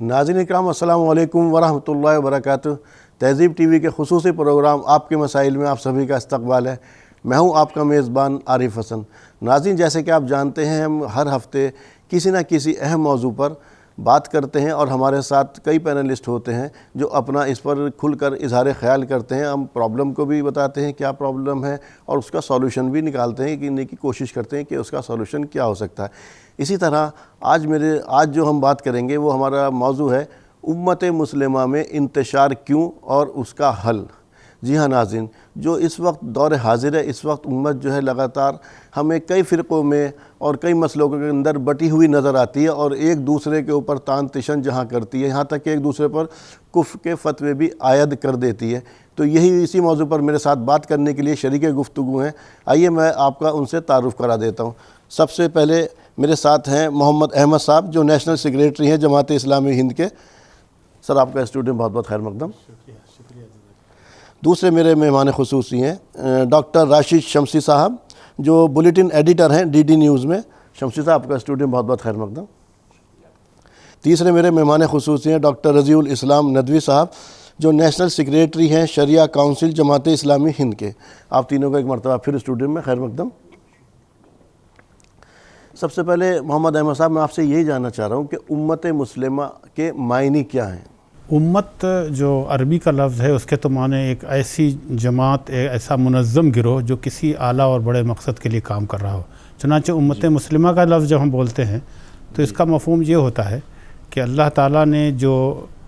ناظرین اکرام السلام علیکم ورحمۃ اللہ وبرکاتہ۔ تہذیب ٹی وی کے خصوصی پروگرام آپ کے مسائل میں آپ سبھی کا استقبال ہے۔ میں ہوں آپ کا میزبان عارف حسن۔ ناظرین، جیسے کہ آپ جانتے ہیں ہم ہر ہفتے کسی نہ کسی اہم موضوع پر بات کرتے ہیں اور ہمارے ساتھ کئی پینلسٹ ہوتے ہیں جو اپنا اس پر کھل کر اظہار خیال کرتے ہیں۔ ہم پرابلم کو بھی بتاتے ہیں کیا پرابلم ہے اور اس کا سولوشن بھی نکالتے ہیں کی کوشش کرتے ہیں کہ اس کا سولوشن کیا ہو سکتا ہے۔ اسی طرح آج جو ہم بات کریں گے وہ ہمارا موضوع ہے امت مسلمہ میں انتشار کیوں اور اس کا حل۔ جی ہاں ناظرین، جو اس وقت دور حاضر ہے، اس وقت امت جو ہے لگاتار ہمیں کئی فرقوں میں اور کئی مسئلوں کے اندر بٹی ہوئی نظر آتی ہے اور ایک دوسرے کے اوپر تان تشن جہاں کرتی ہے، یہاں تک کہ ایک دوسرے پر کفر کے فتوے بھی عائد کر دیتی ہے۔ تو اسی موضوع پر میرے ساتھ بات کرنے کے لیے شریک گفتگو ہیں۔ آئیے میں آپ کا ان سے تعارف کرا دیتا ہوں۔ سب سے پہلے میرے ساتھ ہیں محمد احمد صاحب جو نیشنل سیکریٹری ہیں جماعت اسلامی ہند کے۔ سر، آپ کا اسٹوڈیو بہت بہت خیر مقدم۔ دوسرے میرے مہمان خصوصی ہیں ڈاکٹر راشد شمسی صاحب جو بلیٹن ایڈیٹر ہیں ڈی ڈی نیوز میں۔ شمسی صاحب، آپ کا اسٹوڈیو بہت بہت خیر مقدم۔ تیسرے میرے مہمان خصوصی ہیں ڈاکٹر رضی الاسلام ندوی صاحب جو نیشنل سیکریٹری ہیں شریعہ کونسل جماعت اسلامی ہند کے۔ آپ تینوں کا ایک مرتبہ پھر اسٹوڈیو میں خیر مقدم۔ سب سے پہلے محمد احمد صاحب، میں آپ سے یہی جاننا چاہ رہا ہوں کہ امت مسلمہ کے معنی کیا ہیں؟ امت جو عربی کا لفظ ہے اس کے تو معنی ایک ایسی جماعت، ایسا منظم گروہ جو کسی اعلیٰ اور بڑے مقصد کے لیے کام کر رہا ہو۔ چنانچہ امت مسلمہ کا لفظ جب ہم بولتے ہیں تو اس کا مفہوم یہ ہوتا ہے کہ اللہ تعالیٰ نے جو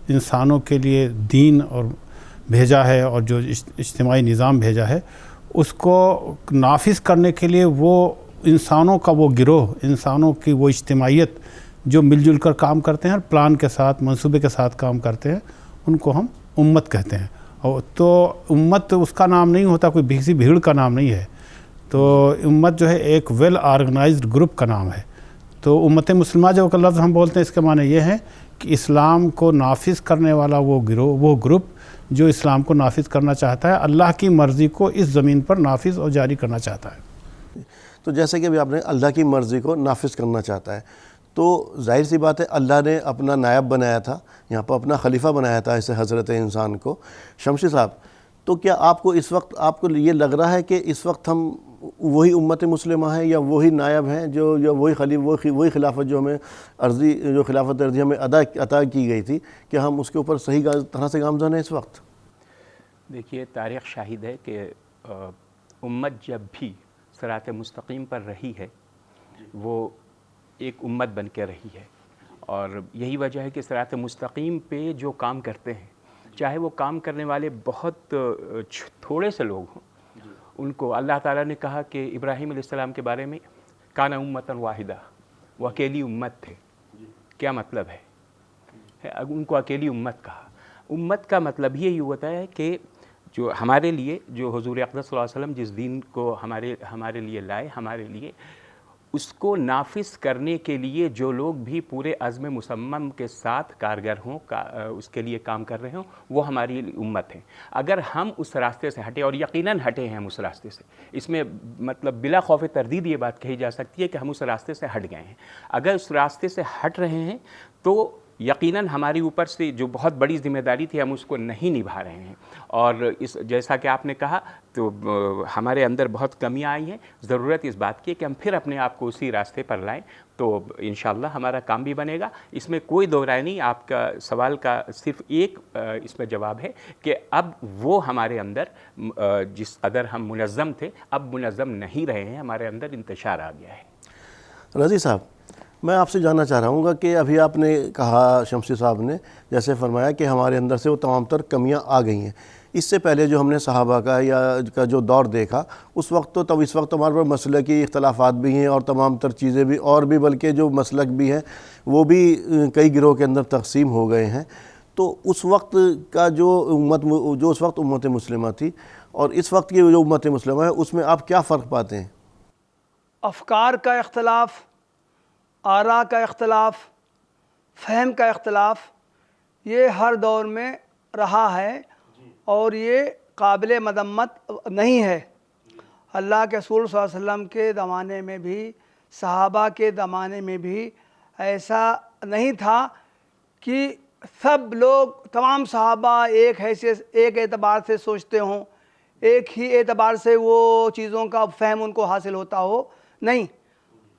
انسانوں کے لیے دین اور بھیجا ہے اور جو اجتماعی نظام بھیجا ہے اس کو نافذ کرنے کے لیے وہ انسانوں کا وہ گروہ، انسانوں کی وہ اجتماعیت جو مل جل کر کام کرتے ہیں اور پلان کے ساتھ، منصوبے کے ساتھ کام کرتے ہیں، ان کو ہم امت کہتے ہیں۔ اور تو امت اس کا نام نہیں ہوتا، کوئی کسی بھیڑ کا نام نہیں ہے۔ تو امت جو ہے ایک ویل آرگنائزڈ گروپ کا نام ہے۔ تو امت مسلمہ جو کا لفظ ہم بولتے ہیں اس کے معنی یہ ہے کہ اسلام کو نافذ کرنے والا وہ گروہ، وہ گروپ جو اسلام کو نافذ کرنا چاہتا ہے، اللہ کی مرضی کو اس زمین پر نافذ اور جاری کرنا چاہتا ہے۔ تو جیسے کہ ابھی آپ نے اللہ کی مرضی کو نافذ کرنا چاہتا ہے، تو ظاہر سی بات ہے اللہ نے اپنا نائب بنایا تھا، یہاں پر اپنا خلیفہ بنایا تھا اسے حضرت انسان کو۔ شمسی صاحب، تو کیا آپ کو اس وقت یہ لگ رہا ہے کہ اس وقت ہم وہی امت مسلمہ ہیں یا وہی نائب ہیں جو وہی خلافت جو ہمیں خلافت ارضی ہمیں عطا کی گئی تھی، کہ ہم اس کے اوپر صحیح طرح سے گامزن ہیں اس وقت؟ دیکھیے، تاریخ شاہد ہے کہ امت جب بھی صراط مستقیم پر رہی ہے وہ ایک امت بن کے رہی ہے، اور یہی وجہ ہے کہ صراط مستقیم پہ جو کام کرتے ہیں، چاہے وہ کام کرنے والے بہت تھوڑے سے لوگ ہوں، ان کو اللہ تعالیٰ نے کہا کہ ابراہیم علیہ السلام کے بارے میں کان امتاً واحدہ، وہ اکیلی امت تھے۔ کیا مطلب ہے؟ ان کو اکیلی امت کہا۔ امت کا مطلب یہی ہوتا ہے کہ جو ہمارے لیے، جو حضور اقدس صلی اللہ علیہ وسلم جس دین کو ہمارے لیے لائے، ہمارے لیے اس کو نافذ کرنے کے لیے جو لوگ بھی پورے عزم مصمم کے ساتھ کارگر ہوں، اس کے لیے کام کر رہے ہوں، وہ ہماری امت ہے۔ اگر ہم اس راستے سے ہٹے، اور یقیناً ہٹے ہیں ہم اس راستے سے، اس میں مطلب بلا خوف تردید یہ بات کہی جا سکتی ہے کہ ہم اس راستے سے ہٹ گئے ہیں۔ اگر اس راستے سے ہٹ رہے ہیں تو یقیناً ہماری اوپر سے جو بہت بڑی ذمہ داری تھی ہم اس کو نہیں نبھا رہے ہیں، اور جیسا کہ آپ نے کہا تو ہمارے اندر بہت کمیاں آئی ہیں۔ ضرورت اس بات کی ہے کہ ہم پھر اپنے آپ کو اسی راستے پر لائیں، تو انشاءاللہ ہمارا کام بھی بنے گا۔ اس میں کوئی دو رائے نہیں۔ آپ کا سوال کا صرف ایک اس میں جواب ہے کہ اب وہ ہمارے اندر جس قدر ہم منظم تھے اب منظم نہیں رہے ہیں، ہمارے اندر انتشار آ گیا ہے۔ رضی صاحب، میں آپ سے جاننا چاہ رہا ہوں گا کہ ابھی آپ نے کہا، شمسی صاحب نے جیسے فرمایا کہ ہمارے اندر سے وہ تمام تر کمیاں آ گئی ہیں۔ اس سے پہلے جو ہم نے صحابہ کا جو دور دیکھا، اس وقت اس وقت ہمارے پر مسلکی اختلافات بھی ہیں اور تمام تر چیزیں بھی، اور بھی بلکہ جو مسلک بھی ہیں وہ بھی کئی گروہ کے اندر تقسیم ہو گئے ہیں۔ تو اس وقت کا جو اس وقت امت مسلمہ تھی اور اس وقت کی جو امت مسلمہ ہے، اس میں آپ کیا فرق پاتے ہیں؟ افکار کا اختلاف، آراء کا اختلاف، فہم کا اختلاف، یہ ہر دور میں رہا ہے اور یہ قابل مذمت نہیں ہے۔ اللہ کے رسول صلی اللہ علیہ وسلم کے زمانے میں بھی، صحابہ کے زمانے میں بھی ایسا نہیں تھا کہ سب لوگ تمام صحابہ ایک حیثیت ایک اعتبار سے سوچتے ہوں، ایک ہی اعتبار سے وہ چیزوں کا فہم ان کو حاصل ہوتا ہو، نہیں،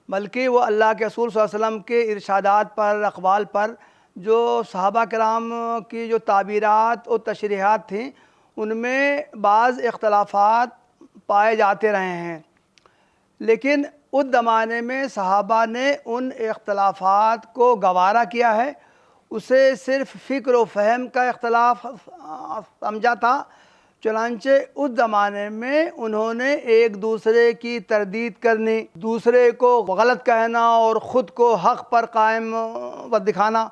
بلکہ وہ اللہ کے رسول صلی اللہ علیہ وسلم کے ارشادات پر، اقوال پر، جو صحابہ کرام کی جو تعبیرات اور تشریحات تھیں ان میں بعض اختلافات پائے جاتے رہے ہیں، لیکن اس زمانے میں صحابہ نے ان اختلافات کو گوارا کیا ہے، اسے صرف فکر و فہم کا اختلاف سمجھا تھا، چنانچہ اس زمانے میں انہوں نے ایک دوسرے کی تردید کرنی، دوسرے کو غلط کہنا اور خود کو حق پر قائم و دکھانا،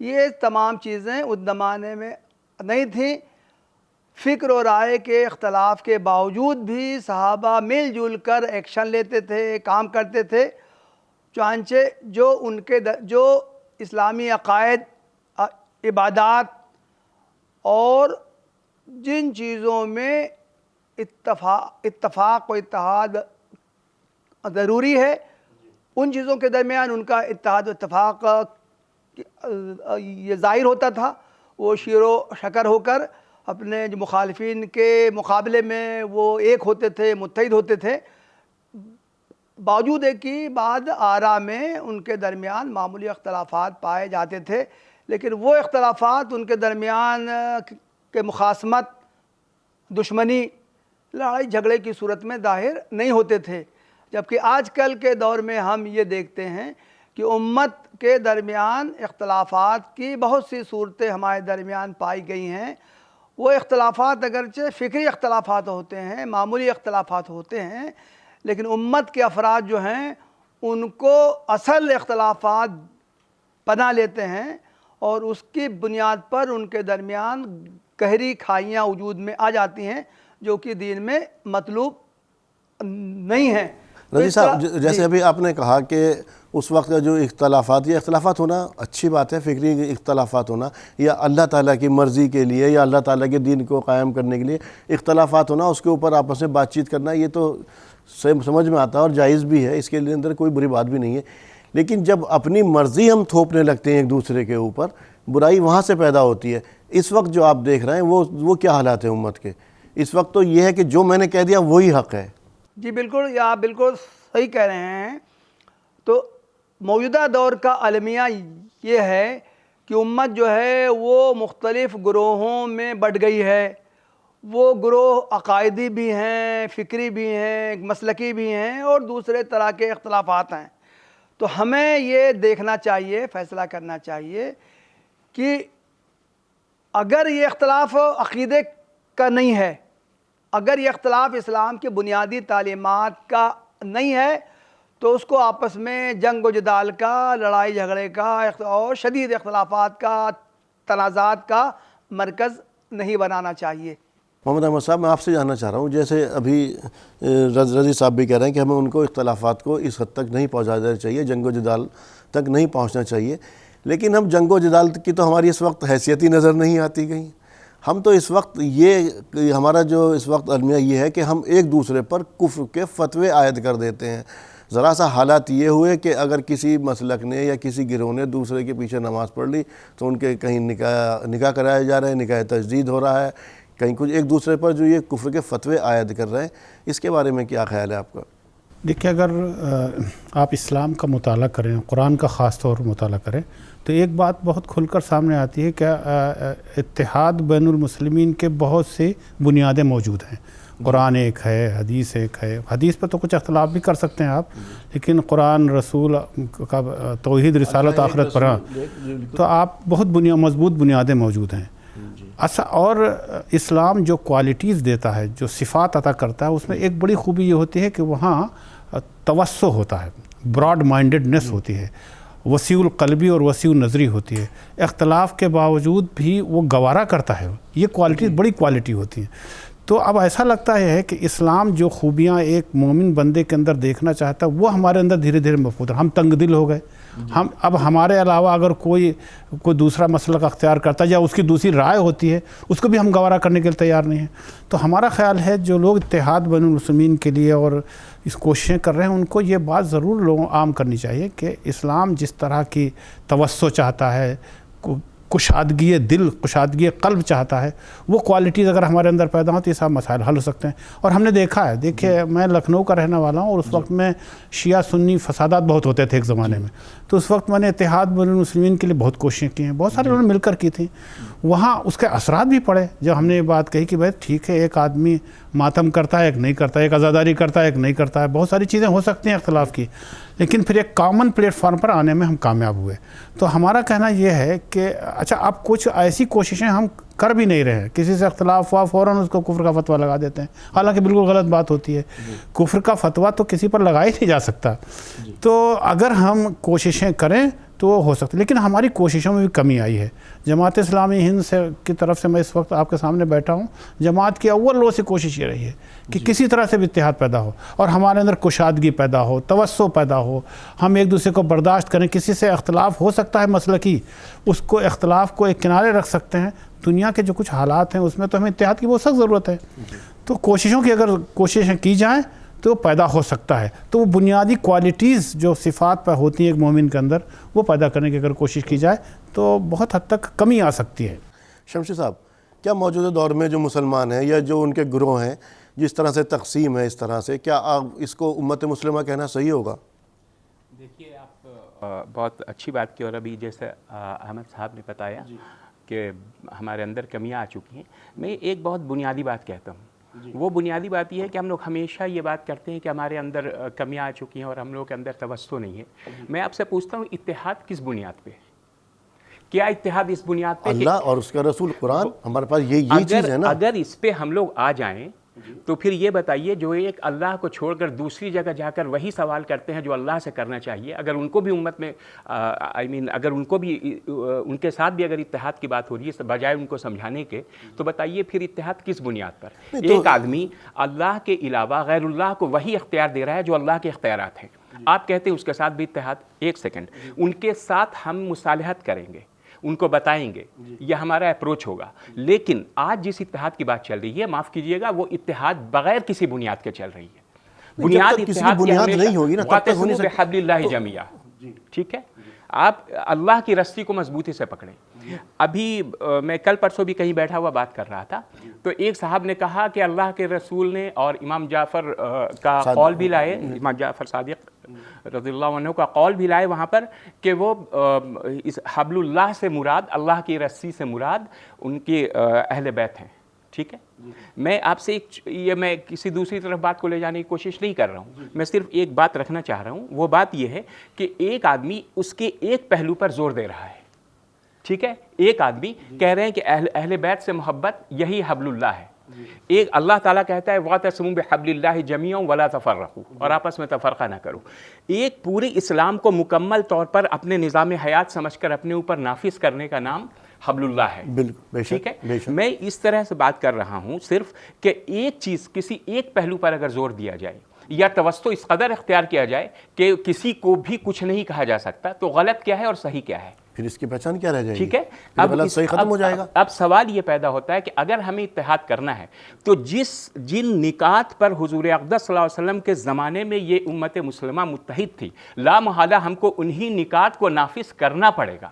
یہ تمام چیزیں اس زمانے میں نہیں تھیں۔ فکر و رائے کے اختلاف کے باوجود بھی صحابہ مل جل کر ایکشن لیتے تھے، کام کرتے تھے، چنانچہ جو اسلامی عقائد، عبادات اور جن چیزوں میں اتفاق و اتحاد ضروری ہے، ان چیزوں کے درمیان ان کا اتحاد و اتفاق یہ ظاہر ہوتا تھا، وہ شیر و شکر ہو کر اپنے جو مخالفین کے مقابلے میں وہ ایک ہوتے تھے، متحد ہوتے تھے، باوجود ہے کہ بعض آراء میں ان کے درمیان معمولی اختلافات پائے جاتے تھے، لیکن وہ اختلافات ان کے درمیان کہ مخاصمت، دشمنی، لڑائی جھگڑے کی صورت میں ظاہر نہیں ہوتے تھے، جبکہ آج کل کے دور میں ہم یہ دیکھتے ہیں کہ امت کے درمیان اختلافات کی بہت سی صورتیں ہمارے درمیان پائی گئی ہیں۔ وہ اختلافات اگرچہ فکری اختلافات ہوتے ہیں، معمولی اختلافات ہوتے ہیں، لیکن امت کے افراد جو ہیں ان کو اصل اختلافات بنا لیتے ہیں اور اس کی بنیاد پر ان کے درمیان گہری کھائیاں وجود میں آ جاتی ہیں جو کہ دین میں مطلوب نہیں ہیں۔ رضی صاحب، جیسے ابھی آپ نے کہا کہ اس وقت کا جو اختلافات، یہ اختلافات ہونا اچھی بات ہے، فکری اختلافات ہونا یا اللہ تعالیٰ کی مرضی کے لیے یا اللہ تعالیٰ کے دین کو قائم کرنے کے لیے اختلافات ہونا، اس کے اوپر آپس میں بات چیت کرنا، یہ تو سمجھ میں آتا ہے اور جائز بھی ہے، اس کے لیے اندر کوئی بری بات بھی نہیں ہے، لیکن جب اپنی مرضی ہم تھوپنے لگتے ہیں ایک دوسرے کے اوپر، برائی وہاں سے پیدا ہوتی ہے۔ اس وقت جو آپ دیکھ رہے ہیں وہ کیا حالات ہیں امت کے؟ اس وقت تو یہ ہے کہ جو میں نے کہہ دیا وہی حق ہے۔ جی بالکل، یہ آپ بالکل صحیح کہہ رہے ہیں۔ تو موجودہ دور کا المیہ یہ ہے کہ امت جو ہے وہ مختلف گروہوں میں بٹ گئی ہے، وہ گروہ عقائدی بھی ہیں، فکری بھی ہیں، مسلکی بھی ہیں اور دوسرے طرح کے اختلافات ہیں۔ تو ہمیں یہ دیکھنا چاہیے، فیصلہ کرنا چاہیے کہ اگر یہ اختلاف عقیدے کا نہیں ہے، اگر یہ اختلاف اسلام کی بنیادی تعلیمات کا نہیں ہے، تو اس کو آپس میں جنگ و جدال کا، لڑائی جھگڑے کا اور شدید اختلافات کا، تنازعات کا مرکز نہیں بنانا چاہیے۔ محمد احمد صاحب، میں آپ سے جاننا چاہ رہا ہوں، جیسے ابھی رضی صاحب بھی کہہ رہے ہیں کہ ہمیں ان کو اختلافات کو اس حد تک نہیں پہنچا دینا چاہیے، جنگ و جدال تک نہیں پہنچنا چاہیے، لیکن ہم جنگ و جدال کی تو ہماری اس وقت حیثیت ہی نظر نہیں آتی کہیں۔ ہم تو اس وقت ہمارا جو اس وقت المیہ یہ ہے کہ ہم ایک دوسرے پر کفر کے فتوے عائد کر دیتے ہیں۔ ذرا سا حالات یہ ہوئے کہ اگر کسی مسلک نے یا کسی گروہ نے دوسرے کے پیچھے نماز پڑھ لی تو ان کے کہیں نکاح کرایا جا رہا ہے، نکاح تجدید ہو رہا ہے، کہیں کچھ ایک دوسرے پر جو یہ کفر کے فتوے عائد کر رہے ہیں، اس کے بارے میں کیا خیال ہے آپ کا؟ دیکھیں، اگر آپ اسلام کا مطالعہ کریں، قرآن کا خاص طور پر مطالعہ کریں، تو ایک بات بہت کھل کر سامنے آتی ہے کہ اتحاد بین المسلمین کے بہت سے بنیادیں موجود ہیں۔ قرآن ایک ہے، حدیث ایک ہے، حدیث پہ تو کچھ اختلاف بھی کر سکتے ہیں آپ، لیکن قرآن، رسول کا توحید، رسالت، آخرت پر، تو آپ بہت مضبوط بنیادیں موجود ہیں۔ اور اسلام جو کوالٹیز دیتا ہے، جو صفات عطا کرتا ہے، اس میں ایک بڑی خوبی یہ ہوتی ہے کہ وہاں توسع ہوتا ہے، براڈ مائنڈڈنس ہوتی ہے، وسیع القلبی اور وسیع النظری ہوتی ہے، اختلاف کے باوجود بھی وہ گوارا کرتا ہے، یہ کوالٹیز بڑی کوالٹی ہوتی ہیں۔ تو اب ایسا لگتا ہے کہ اسلام جو خوبیاں ایک مومن بندے کے اندر دیکھنا چاہتا ہے وہ ہمارے اندر دھیرے دھیرے مفقود ہیں۔ ہم تنگ دل ہو گئے، اب ہمارے علاوہ اگر کوئی دوسرا مسلک اختیار کرتا ہے یا اس کی دوسری رائے ہوتی ہے، اس کو بھی ہم گوارا کرنے کے لیے تیار نہیں ہیں۔ تو ہمارا خیال ہے جو لوگ اتحاد بین المسلمین کے لیے اور اس کوششیں کر رہے ہیں، ان کو یہ بات ضرور لوگوں عام کرنی چاہیے کہ اسلام جس طرح کی توسع چاہتا ہے، کشادگی دل، کشادگی قلب چاہتا ہے، وہ کوالٹیز اگر ہمارے اندر پیدا ہوں تو یہ سب مسائل حل ہو سکتے ہیں۔ اور ہم نے دیکھا ہے، دیکھیے میں لکھنؤ کا رہنے والا ہوں، اور اس وقت میں شیعہ سنی فسادات بہت ہوتے تھے ایک زمانے میں، تو اس وقت میں نے اتحاد بین المسلمین کے لیے بہت کوششیں کی ہیں، بہت سارے لوگوں نے مل کر کی تھیں، وہاں اس کے اثرات بھی پڑے جب ہم نے یہ بات کہی کہ بھائی ٹھیک ہے، ایک آدمی ماتم کرتا ہے، ایک نہیں کرتا ہے، ایک عزاداری کرتا ہے، ایک نہیں کرتا ہے، بہت ساری چیزیں ہو سکتی ہیں اختلاف کی، لیکن پھر ایک کامن پلیٹ فارم پر آنے میں ہم کامیاب ہوئے۔ تو ہمارا کہنا یہ ہے کہ اچھا اب کچھ ایسی کوششیں ہم کر بھی نہیں رہے ہیں، کسی سے اختلاف ہوا فوراً اس کو کفر کا فتویٰ لگا دیتے ہیں، حالانکہ بالکل غلط بات ہوتی ہے، کفر کا فتویٰ تو کسی پر لگا ہی نہیں جا سکتا۔ تو اگر ہم کوششیں کریں تو وہ ہو سکتا ہے، لیکن ہماری کوششوں میں بھی کمی آئی ہے۔ جماعت اسلامی ہند سے کی طرف سے میں اس وقت آپ کے سامنے بیٹھا ہوں، جماعت کی اول روز سے کوشش یہ رہی ہے کہ کسی طرح سے بھی اتحاد پیدا ہو اور ہمارے اندر کشادگی پیدا ہو، توسع پیدا ہو، ہم ایک دوسرے کو برداشت کریں۔ کسی سے اختلاف ہو سکتا ہے مسلکی، اس کو اختلاف کو ایک کنارے رکھ سکتے ہیں، دنیا کے جو کچھ حالات ہیں اس میں تو ہمیں اتحاد کی بہت سخت ضرورت ہے، تو کوششوں کی اگر کوششیں کی جائیں تو پیدا ہو سکتا ہے۔ تو وہ بنیادی کوالٹیز جو صفات پر ہوتی ہیں ایک مومن کے اندر، وہ پیدا کرنے کی اگر کوشش کی جائے تو بہت حد تک کمی آ سکتی ہے۔ شمشی صاحب، کیا موجودہ دور میں جو مسلمان ہیں یا جو ان کے گروہ ہیں، جس طرح سے تقسیم ہے، اس طرح سے کیا آپ اس کو امت مسلمہ کہنا صحیح ہوگا؟ دیکھیے آپ بہت اچھی بات کی، اور ابھی جیسے احمد صاحب نے بتایا کہ ہمارے اندر کمیاں آ چکی ہیں، میں ایک بہت بنیادی بات کہتا ہوں۔ وہ بنیادی بات یہ ہے کہ ہم لوگ ہمیشہ یہ بات کرتے ہیں کہ ہمارے اندر کمیاں آ چکی ہیں اور ہم لوگ کے اندر توسع نہیں ہے۔ میں آپ سے پوچھتا ہوں، اتحاد کس بنیاد پہ؟ کیا اتحاد اس بنیاد پہ اللہ اور اس کا رسول قرآن، ہمارے پاس یہی چیز ہے نا۔ اگر اس پہ ہم لوگ آ جائیں تو پھر یہ بتائیے، جو ایک اللہ کو چھوڑ کر دوسری جگہ جا کر وہی سوال کرتے ہیں جو اللہ سے کرنا چاہیے، اگر ان کو بھی امت میں اگر ان کو بھی ان کے ساتھ بھی اگر اتحاد کی بات ہو رہی ہے بجائے ان کو سمجھانے کے، تو بتائیے پھر اتحاد کس بنیاد پر؟ ایک آدمی اللہ کے علاوہ غیر اللہ کو وہی اختیار دے رہا ہے جو اللہ کے اختیارات ہیں، آپ کہتے ہیں اس کے ساتھ بھی اتحاد؟ ایک سیکنڈ، ان کے ساتھ ہم مصالحت کریں گے، ان کو بتائیں گے، یہ ہمارا اپروچ ہوگا، لیکن آج جس اتحاد کی بات چل رہی ہے، معاف کیجئے گا، وہ اتحاد بغیر کسی بنیاد کے چل رہی ہے۔ بنیاد اتحاد بنیاد نہیں ہوگی نا، تب تک ہو نہیں وَاعْتَصِمُوا بِحَبْلِ اللَّهِ جَمِيعًا، ٹھیک ہے؟ آپ اللہ کی رسی کو مضبوطی سے پکڑیں۔ ابھی میں کل پرسوں بھی کہیں بیٹھا ہوا بات کر رہا تھا، تو ایک صاحب نے کہا کہ اللہ کے رسول نے اور امام جعفر کا قول بھی لائے، امام جعفر صادق رضی اللہ عنہ کا قول بھی لائے وہاں پر، کہ وہ اس حبل اللہ سے مراد، اللہ کی رسی سے مراد ان کے اہل بیت ہیں، ٹھیک ہے؟ میں آپ سے یہ میں کسی دوسری طرف بات کو لے جانے کی کوشش نہیں کر رہا ہوں، میں صرف ایک بات رکھنا چاہ رہا ہوں، وہ بات یہ ہے کہ ایک آدمی اس کے ایک پہلو پر زور دے رہا ہے، ٹھیک ہے؟ ایک آدمی کہہ رہے ہیں کہ اہل بیت سے محبت یہی حبل اللہ ہے، ایک اللہ تعالیٰ کہتا ہے وَاعْتَصِمُوا بِحَبْلِ اللَّهِ جَمِيعًا وَلَا تَفَرَّقُوا، اور آپس میں تفرقہ نہ کرو۔ ایک پورے اسلام کو مکمل طور پر اپنے نظام حیات سمجھ کر اپنے اوپر نافذ کرنے کا نام حبل اللہ ہے، بالکل، ٹھیک ہے؟ میں اس طرح سے بات کر رہا ہوں صرف کہ ایک چیز، کسی ایک پہلو پر اگر زور دیا جائے یا توسع اس قدر اختیار کیا جائے کہ کسی کو بھی کچھ نہیں کہا جا سکتا، تو غلط کیا ہے اور صحیح کیا ہے؟ پھر اس کی پہچان کیا رہ جائے گی؟ ٹھیک ہے؟ اب غلط صحیح ختم ہو جائے گا۔ اب سوال یہ پیدا ہوتا ہے کہ اگر ہمیں اتحاد کرنا ہے تو جن نکات پر حضور اقدس صلی اللہ علیہ وسلم کے زمانے میں یہ امت مسلمہ متحد تھی، لا محالہ ہم کو انہی نکات کو نافذ کرنا پڑے گا۔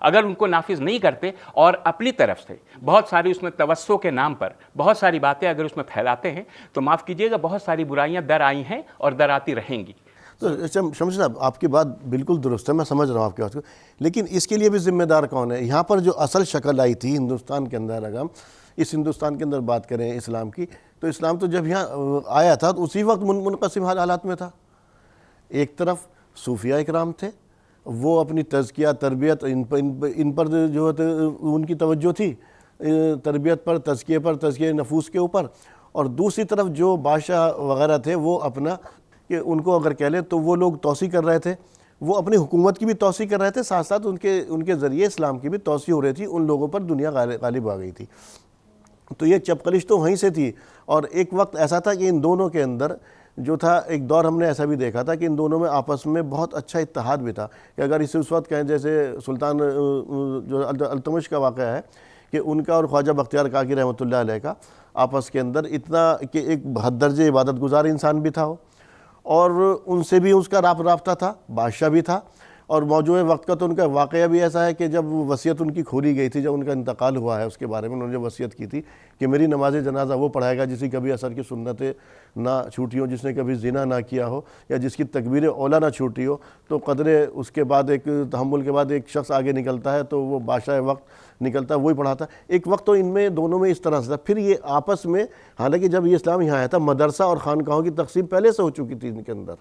اگر ان کو نافذ نہیں کرتے اور اپنی طرف سے بہت ساری اس میں توسع کے نام پر بہت ساری باتیں اگر اس میں پھیلاتے ہیں، تو معاف کیجئے گا، بہت ساری برائیاں در آئی ہیں اور در آتی رہیں گی۔ تو شمشی صاحب، آپ کی بات بالکل درست ہے، میں سمجھ رہا ہوں آپ کی بات کو، لیکن اس کے لیے بھی ذمہ دار کون ہے؟ یہاں پر جو اصل شکل آئی تھی ہندوستان کے اندر، اگر ہم اس ہندوستان کے اندر بات کریں اسلام کی، تو اسلام تو جب یہاں آیا تھا تو اسی وقت منقسم حالات میں تھا۔ ایک طرف صوفیاء اکرام تھے، وہ اپنی تزکیہ، تربیت، ان پر جو ان کی توجہ تھی، تربیت پر، تزکیہ نفوس کے اوپر، اور دوسری طرف جو بادشاہ وغیرہ تھے وہ اپنا، کہ ان کو اگر کہہ لیں تو وہ لوگ توسیع کر رہے تھے، وہ اپنی حکومت کی بھی توسیع کر رہے تھے، ساتھ ساتھ ان کے ذریعے اسلام کی بھی توسیع ہو رہی تھی، ان لوگوں پر دنیا غالب آ گئی تھی۔ تو یہ چپقلش تو وہیں سے تھی، اور ایک وقت ایسا تھا کہ ان دونوں کے اندر جو تھا، ایک دور ہم نے ایسا بھی دیکھا تھا کہ ان دونوں میں آپس میں بہت اچھا اتحاد بھی تھا، کہ اگر اسے اس وقت کہیں جیسے سلطان جو التمش کا واقعہ ہے کہ ان کا اور خواجہ بختیار کاکی رحمۃ اللہ علیہ کا آپس کے اندر اتنا کہ ایک حد درجے عبادت گزار انسان بھی تھا، اور ان سے بھی اس کا رابطہ تھا، بادشاہ بھی تھا، اور موجود وقت کا تو ان کا واقعہ بھی ایسا ہے کہ جب وہ وصیت ان کی کھولی گئی تھی، جب ان کا انتقال ہوا ہے، اس کے بارے میں انہوں نے وصیت کی تھی کہ میری نماز جنازہ وہ پڑھائے گا جس کی کبھی عصر کی سنتیں نہ چھوٹی ہوں، جس نے کبھی زنا نہ کیا ہو یا جس کی تکبیر اولیٰ نہ چھوٹی ہو. تو قدر اس کے بعد ایک تحمل کے بعد ایک شخص آگے نکلتا ہے تو وہ بادشاہ وقت نکلتا ہے، وہی پڑھاتا ہے. ایک وقت تو ان میں دونوں میں اس طرح سے تھا. پھر یہ آپس میں، حالانکہ جب یہ اسلام یہاں آیا تھا مدرسہ اور خانقاہوں کی تقسیم پہلے سے ہو چکی تھی ان کے اندر،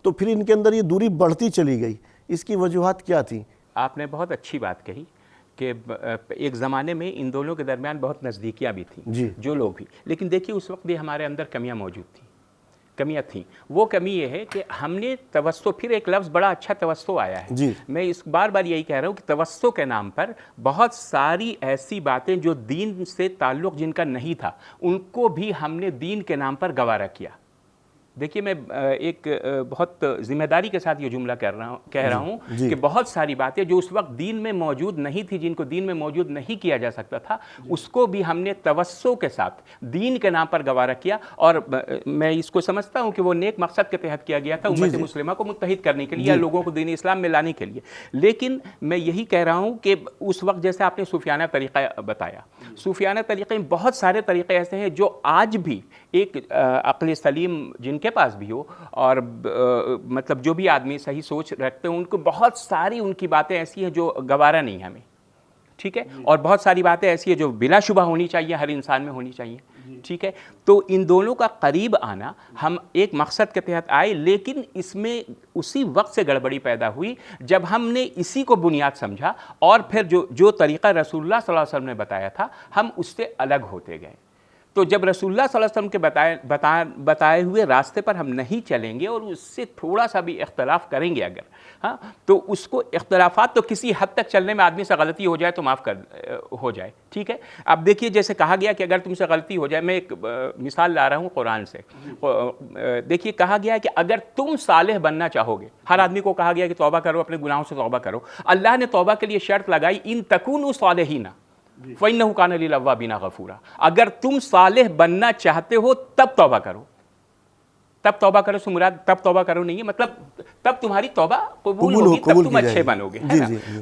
تو پھر ان کے اندر یہ دوری بڑھتی چلی گئی. اس کی وجوہات کیا تھیں؟ آپ نے بہت اچھی بات کہی کہ ایک زمانے میں ان دونوں کے درمیان بہت نزدیکیاں بھی تھیں، جی جو لوگ بھی، لیکن دیکھیے اس وقت بھی ہمارے اندر کمیاں موجود تھیں. کمیاں تھیں. وہ کمی یہ ہے کہ ہم نے توسط، پھر ایک لفظ بڑا اچھا توسط آیا ہے. جی میں اس بار بار یہی کہہ رہا ہوں کہ توسط کے نام پر بہت ساری ایسی باتیں جو دین سے تعلق جن کا نہیں تھا ان کو بھی ہم نے دین کے نام پر گوارا کیا. دیکھیے میں ایک بہت ذمہ داری کے ساتھ یہ جملہ کہہ رہا ہوں کہ بہت ساری باتیں جو اس وقت دین میں موجود نہیں تھی، جن کو دین میں موجود نہیں کیا جا سکتا تھا، اس کو بھی ہم نے توسط کے ساتھ دین کے نام پر گوارا کیا. اور میں اس کو سمجھتا ہوں کہ وہ نیک مقصد کے تحت کیا گیا تھا، امت مسلمہ کو متحد کرنے کے لیے یا لوگوں کو دین اسلام میں لانے کے لیے. لیکن میں یہی کہہ رہا ہوں کہ اس وقت جیسے آپ نے صوفیانہ طریقہ بتایا، صوفیانہ طریقے میں بہت سارے طریقے ایسے ہیں جو آج بھی ایک عقل سلیم جن کے پاس بھی ہو اور مطلب جو بھی آدمی صحیح سوچ رکھتے ہیں ان کو بہت ساری ان کی باتیں ایسی ہیں جو گوارا نہیں ہمیں، ٹھیک ہے، اور بہت ساری باتیں ایسی ہیں جو بلا شبہ ہونی چاہیے، ہر انسان میں ہونی چاہیے، ٹھیک ہے. تو ان دونوں کا قریب آنا، ہم ایک مقصد کے تحت آئے، لیکن اس میں اسی وقت سے گڑبڑی پیدا ہوئی جب ہم نے اسی کو بنیاد سمجھا اور پھر جو طریقہ رسول اللہ صلی اللہ علیہ وسلم نے بتایا تھا ہم اس سے الگ ہوتے گئے. تو جب رسول اللہ صلی اللہ علیہ وسلم کے بتائے ہوئے راستے پر ہم نہیں چلیں گے اور اس سے تھوڑا سا بھی اختلاف کریں گے اگر، ہاں، تو اس کو اختلافات تو کسی حد تک چلنے میں آدمی سے غلطی ہو جائے تو معاف ہو جائے، ٹھیک ہے. اب دیکھیے جیسے کہا گیا کہ اگر تم سے غلطی ہو جائے، میں ایک مثال لا رہا ہوں قرآن سے. دیکھیے کہا گیا کہ اگر تم صالح بننا چاہو گے، ہر آدمی کو کہا گیا کہ توبہ کرو، اپنے گناہوں سے توبہ کرو. اللہ نے توبہ کے لیے شرط لگائی، ان تکونوا صالحین فَإِنَّهُ كَانَ لِلْأَوَّابِينَ غَفُورًا. اگر تم صالح بننا چاہتے ہو تب توبہ کرو. تب توبہ کرو سے مراد تب توبہ کرو نہیں ہے، مطلب تب تمہاری توبہ قبول ہوگی، تب تم اچھے بنو گے.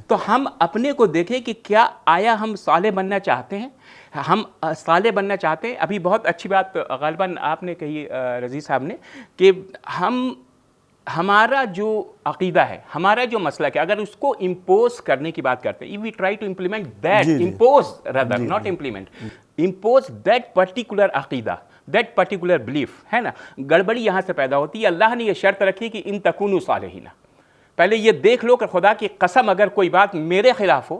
تو ہم اپنے کو دیکھیں کہ کیا آیا ہم صالح بننا چاہتے ہیں؟ ہم صالح بننا چاہتے ہیں. ابھی بہت اچھی بات غالباً آپ نے کہی رضی صاحب نے کہ ہمارا جو عقیدہ ہے، ہمارا جو مسلک ہے، اگر اس کو امپوز کرنے کی بات کرتے ہیں، we try to implement that, impose rather, not implement, impose that particular عقیدہ، that particular belief، ہے نا، گڑبڑی یہاں سے پیدا ہوتی ہے. اللہ نے یہ شرط رکھی کہ ان تکونوا صالحین. پہلے یہ دیکھ لو کہ خدا کی قسم اگر کوئی بات میرے خلاف ہو،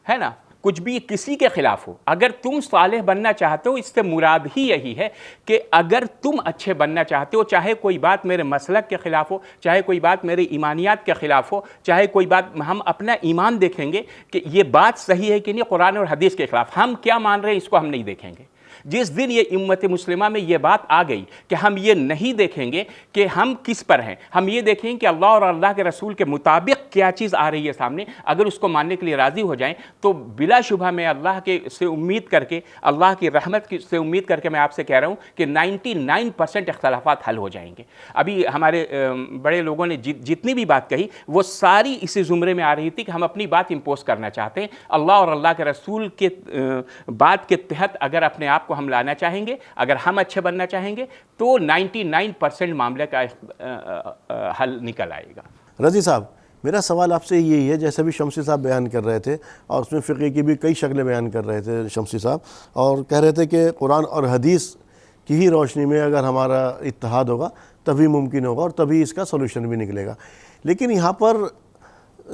ہے نا، کچھ بھی کسی کے خلاف ہو، اگر تم صالح بننا چاہتے ہو، اس سے مراد ہی یہی ہے کہ اگر تم اچھے بننا چاہتے ہو، چاہے کوئی بات میرے مسلک کے خلاف ہو، چاہے کوئی بات میرے ایمانیات کے خلاف ہو، چاہے کوئی بات، ہم اپنا ایمان دیکھیں گے کہ یہ بات صحیح ہے کہ نہیں قرآن اور حدیث کے خلاف. ہم کیا مان رہے ہیں اس کو ہم نہیں دیکھیں گے. جس دن یہ امت مسلمہ میں یہ بات آ گئی کہ ہم یہ نہیں دیکھیں گے کہ ہم کس پر ہیں، ہم یہ دیکھیں کہ اللہ اور اللہ کے رسول کے مطابق کیا چیز آ رہی ہے سامنے، اگر اس کو ماننے کے لیے راضی ہو جائیں تو بلا شبہ میں اللہ کے سے امید کر کے، اللہ کی رحمت سے امید کر کے میں آپ سے کہہ رہا ہوں کہ 99% اختلافات حل ہو جائیں گے. ابھی ہمارے بڑے لوگوں نے جتنی بھی بات کہی وہ ساری اسی زمرے میں آ رہی تھی کہ ہم اپنی بات امپوز کرنا چاہتے ہیں. اللہ اور اللہ کے رسول کے بات کے تحت اگر اپنے آپ کو ہم لانا چاہیں گے، اگر ہم اچھے بننا چاہیں گے تو 99% معاملے کا حل نکل آئے گا. رضی صاحب، میرا سوال آپ سے یہی ہے، جیسے بھی شمسی صاحب بیان کر رہے تھے اور اس میں فقہ کی بھی کئی شکلیں بیان کر رہے تھے شمسی صاحب، اور کہہ رہے تھے کہ قرآن اور حدیث کی ہی روشنی میں اگر ہمارا اتحاد ہوگا تبھی ممکن ہوگا اور تبھی اس کا سولوشن بھی نکلے گا. لیکن یہاں پر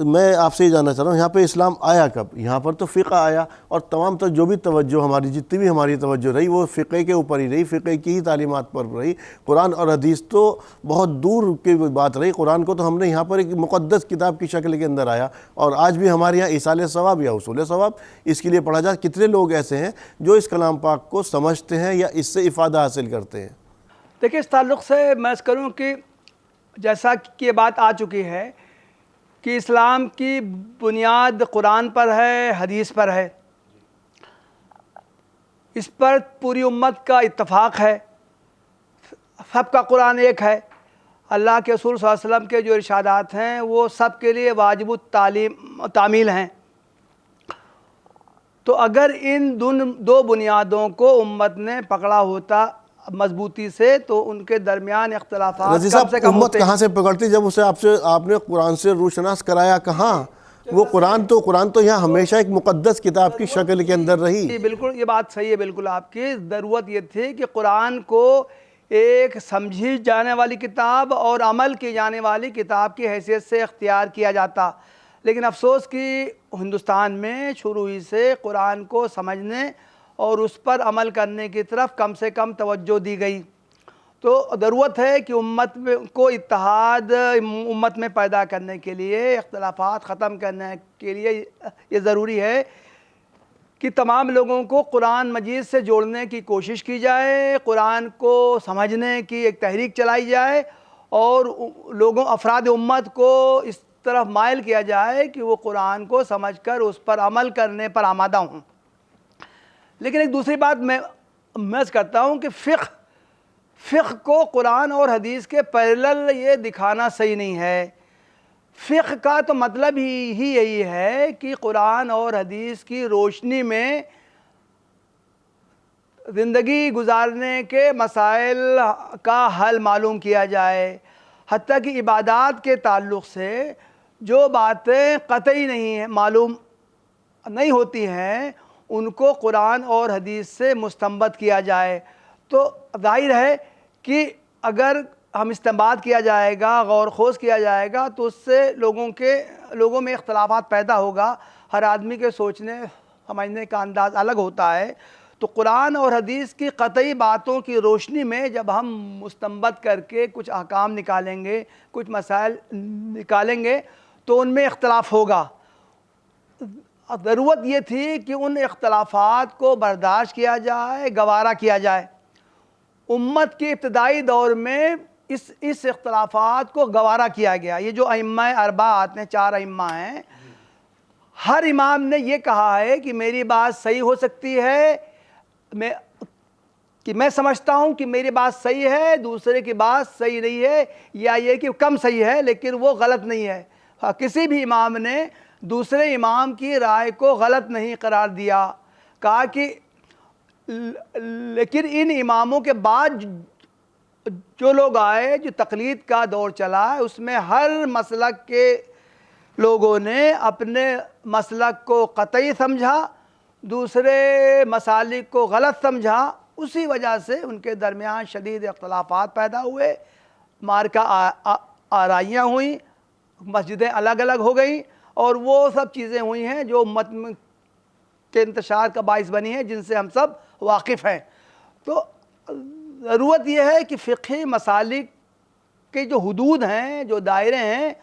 میں آپ سے یہ جاننا چاہ رہا ہوں، یہاں پہ اسلام آیا کب؟ یہاں پر تو فقہ آیا اور تمام تر جو بھی توجہ ہماری، جتنی بھی ہماری توجہ رہی وہ فقہ کے اوپر ہی رہی، فقہ کی ہی تعلیمات پر رہی. قرآن اور حدیث تو بہت دور کی بات رہی. قرآن کو تو ہم نے یہاں پر ایک مقدس کتاب کی شکل کے اندر آیا، اور آج بھی ہمارے یہاں ایصال ثواب یا حصول ثواب اس کے لیے پڑھا جائے. کتنے لوگ ایسے ہیں جو اس کلام پاک کو سمجھتے ہیں یا اس سے افادہ حاصل کرتے ہیں؟ دیکھیں، اس تعلق سے میں اس کروں کہ جیسا کہ یہ بات آ چکی ہے کہ اسلام کی بنیاد قرآن پر ہے، حدیث پر ہے، اس پر پوری امت کا اتفاق ہے، سب کا قرآن ایک ہے. اللہ کے رسول صلی اللہ علیہ وسلم کے جو ارشادات ہیں وہ سب کے لیے واجب التعمیل ہیں. تو اگر ان دو بنیادوں کو امت نے پکڑا ہوتا مضبوطی سے تو ان کے درمیان اختلافات رضی کم صاحب سے کم امت ہوتے. کہاں سے پکڑتی جب اسے آپ نے قرآن سے روشناس کرایا کہاں؟ وہ قرآن تو یہاں ہمیشہ ایک مقدس کتاب کی شکل کے اندر رہی. جی بالکل یہ بات صحیح ہے بالکل آپ کی. ضرورت یہ تھی کہ قرآن کو ایک سمجھی جانے والی کتاب اور عمل کی جانے والی کتاب کی حیثیت سے اختیار کیا جاتا. لیکن افسوس کہ ہندوستان میں شروع ہی سے قرآن کو سمجھنے اور اس پر عمل کرنے کی طرف کم سے کم توجہ دی گئی. تو ضرورت ہے کہ امت کو اتحاد امت میں پیدا کرنے کے لیے، اختلافات ختم کرنے کے لیے یہ ضروری ہے کہ تمام لوگوں کو قرآن مجید سے جوڑنے کی کوشش کی جائے، قرآن کو سمجھنے کی ایک تحریک چلائی جائے اور افراد امت کو اس طرف مائل کیا جائے کہ وہ قرآن کو سمجھ کر اس پر عمل کرنے پر آمادہ ہوں. لیکن ایک دوسری بات میں عرض کرتا ہوں کہ فقہ کو قرآن اور حدیث کے پیرلل یہ دکھانا صحیح نہیں ہے. فقہ کا تو مطلب ہی یہی ہے کہ قرآن اور حدیث کی روشنی میں زندگی گزارنے کے مسائل کا حل معلوم کیا جائے. حتیٰ کہ عبادات کے تعلق سے جو باتیں قطعی معلوم نہیں ہوتی ہیں ان کو قرآن اور حدیث سے مستنبط کیا جائے. تو ظاہر ہے کہ اگر ہم استنباط کیا جائے گا، غور خوض کیا جائے گا تو اس سے لوگوں میں اختلافات پیدا ہوگا. ہر آدمی کے سوچنے سمجھنے کا انداز الگ ہوتا ہے. تو قرآن اور حدیث کی قطعی باتوں کی روشنی میں جب ہم مستنبط کر کے کچھ احکام نکالیں گے، کچھ مسائل نکالیں گے تو ان میں اختلاف ہوگا. ضرورت یہ تھی کہ ان اختلافات کو برداشت کیا جائے، گوارا کیا جائے. امت کے ابتدائی دور میں اس اختلافات کو گوارا کیا گیا. یہ جو ائمہ اربعہ آتے ہیں، 4 ائمہ ہیں، ہر امام نے یہ کہا ہے کہ میری بات صحیح ہو سکتی ہے، میں سمجھتا ہوں کہ میری بات صحیح ہے، دوسرے کی بات صحیح نہیں ہے، یا یہ کہ کم صحیح ہے لیکن وہ غلط نہیں ہے. کسی بھی امام نے دوسرے امام کی رائے کو غلط نہیں قرار دیا. کہا کہ لیکن ان اماموں کے بعد جو لوگ آئے، جو تقلید کا دور چلا، اس میں ہر مسلک کے لوگوں نے اپنے مسلک کو قطعی سمجھا، دوسرے مسالک کو غلط سمجھا. اسی وجہ سے ان کے درمیان شدید اختلافات پیدا ہوئے، مارکہ آرائیاں ہوئیں، مسجدیں الگ الگ ہو گئیں، اور وہ سب چیزیں ہوئی ہیں جو امت کے انتشار کا باعث بنی ہیں، جن سے ہم سب واقف ہیں. تو ضرورت یہ ہے کہ فقہی مسالک کے جو حدود ہیں، جو دائرے ہیں،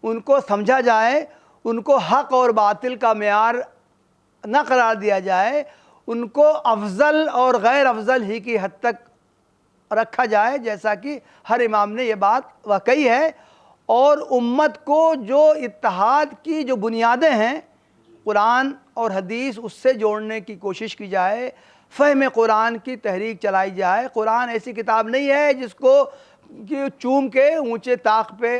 ان کو سمجھا جائے، ان کو حق اور باطل کا معیار نہ قرار دیا جائے، ان کو افضل اور غیر افضل ہی کی حد تک رکھا جائے، جیسا کہ ہر امام نے یہ بات کہی ہے. اور امت کو جو اتحاد کی جو بنیادیں ہیں قرآن اور حدیث، اس سے جوڑنے کی کوشش کی جائے، فہم قرآن کی تحریک چلائی جائے. قرآن ایسی کتاب نہیں ہے جس کو چوم کے اونچے طاق پہ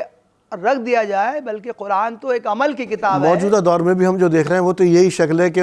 رکھ دیا جائے، بلکہ قرآن تو ایک عمل کی کتاب ہے. موجودہ دور میں بھی ہم جو دیکھ رہے ہیں وہ تو یہی شکل ہے کہ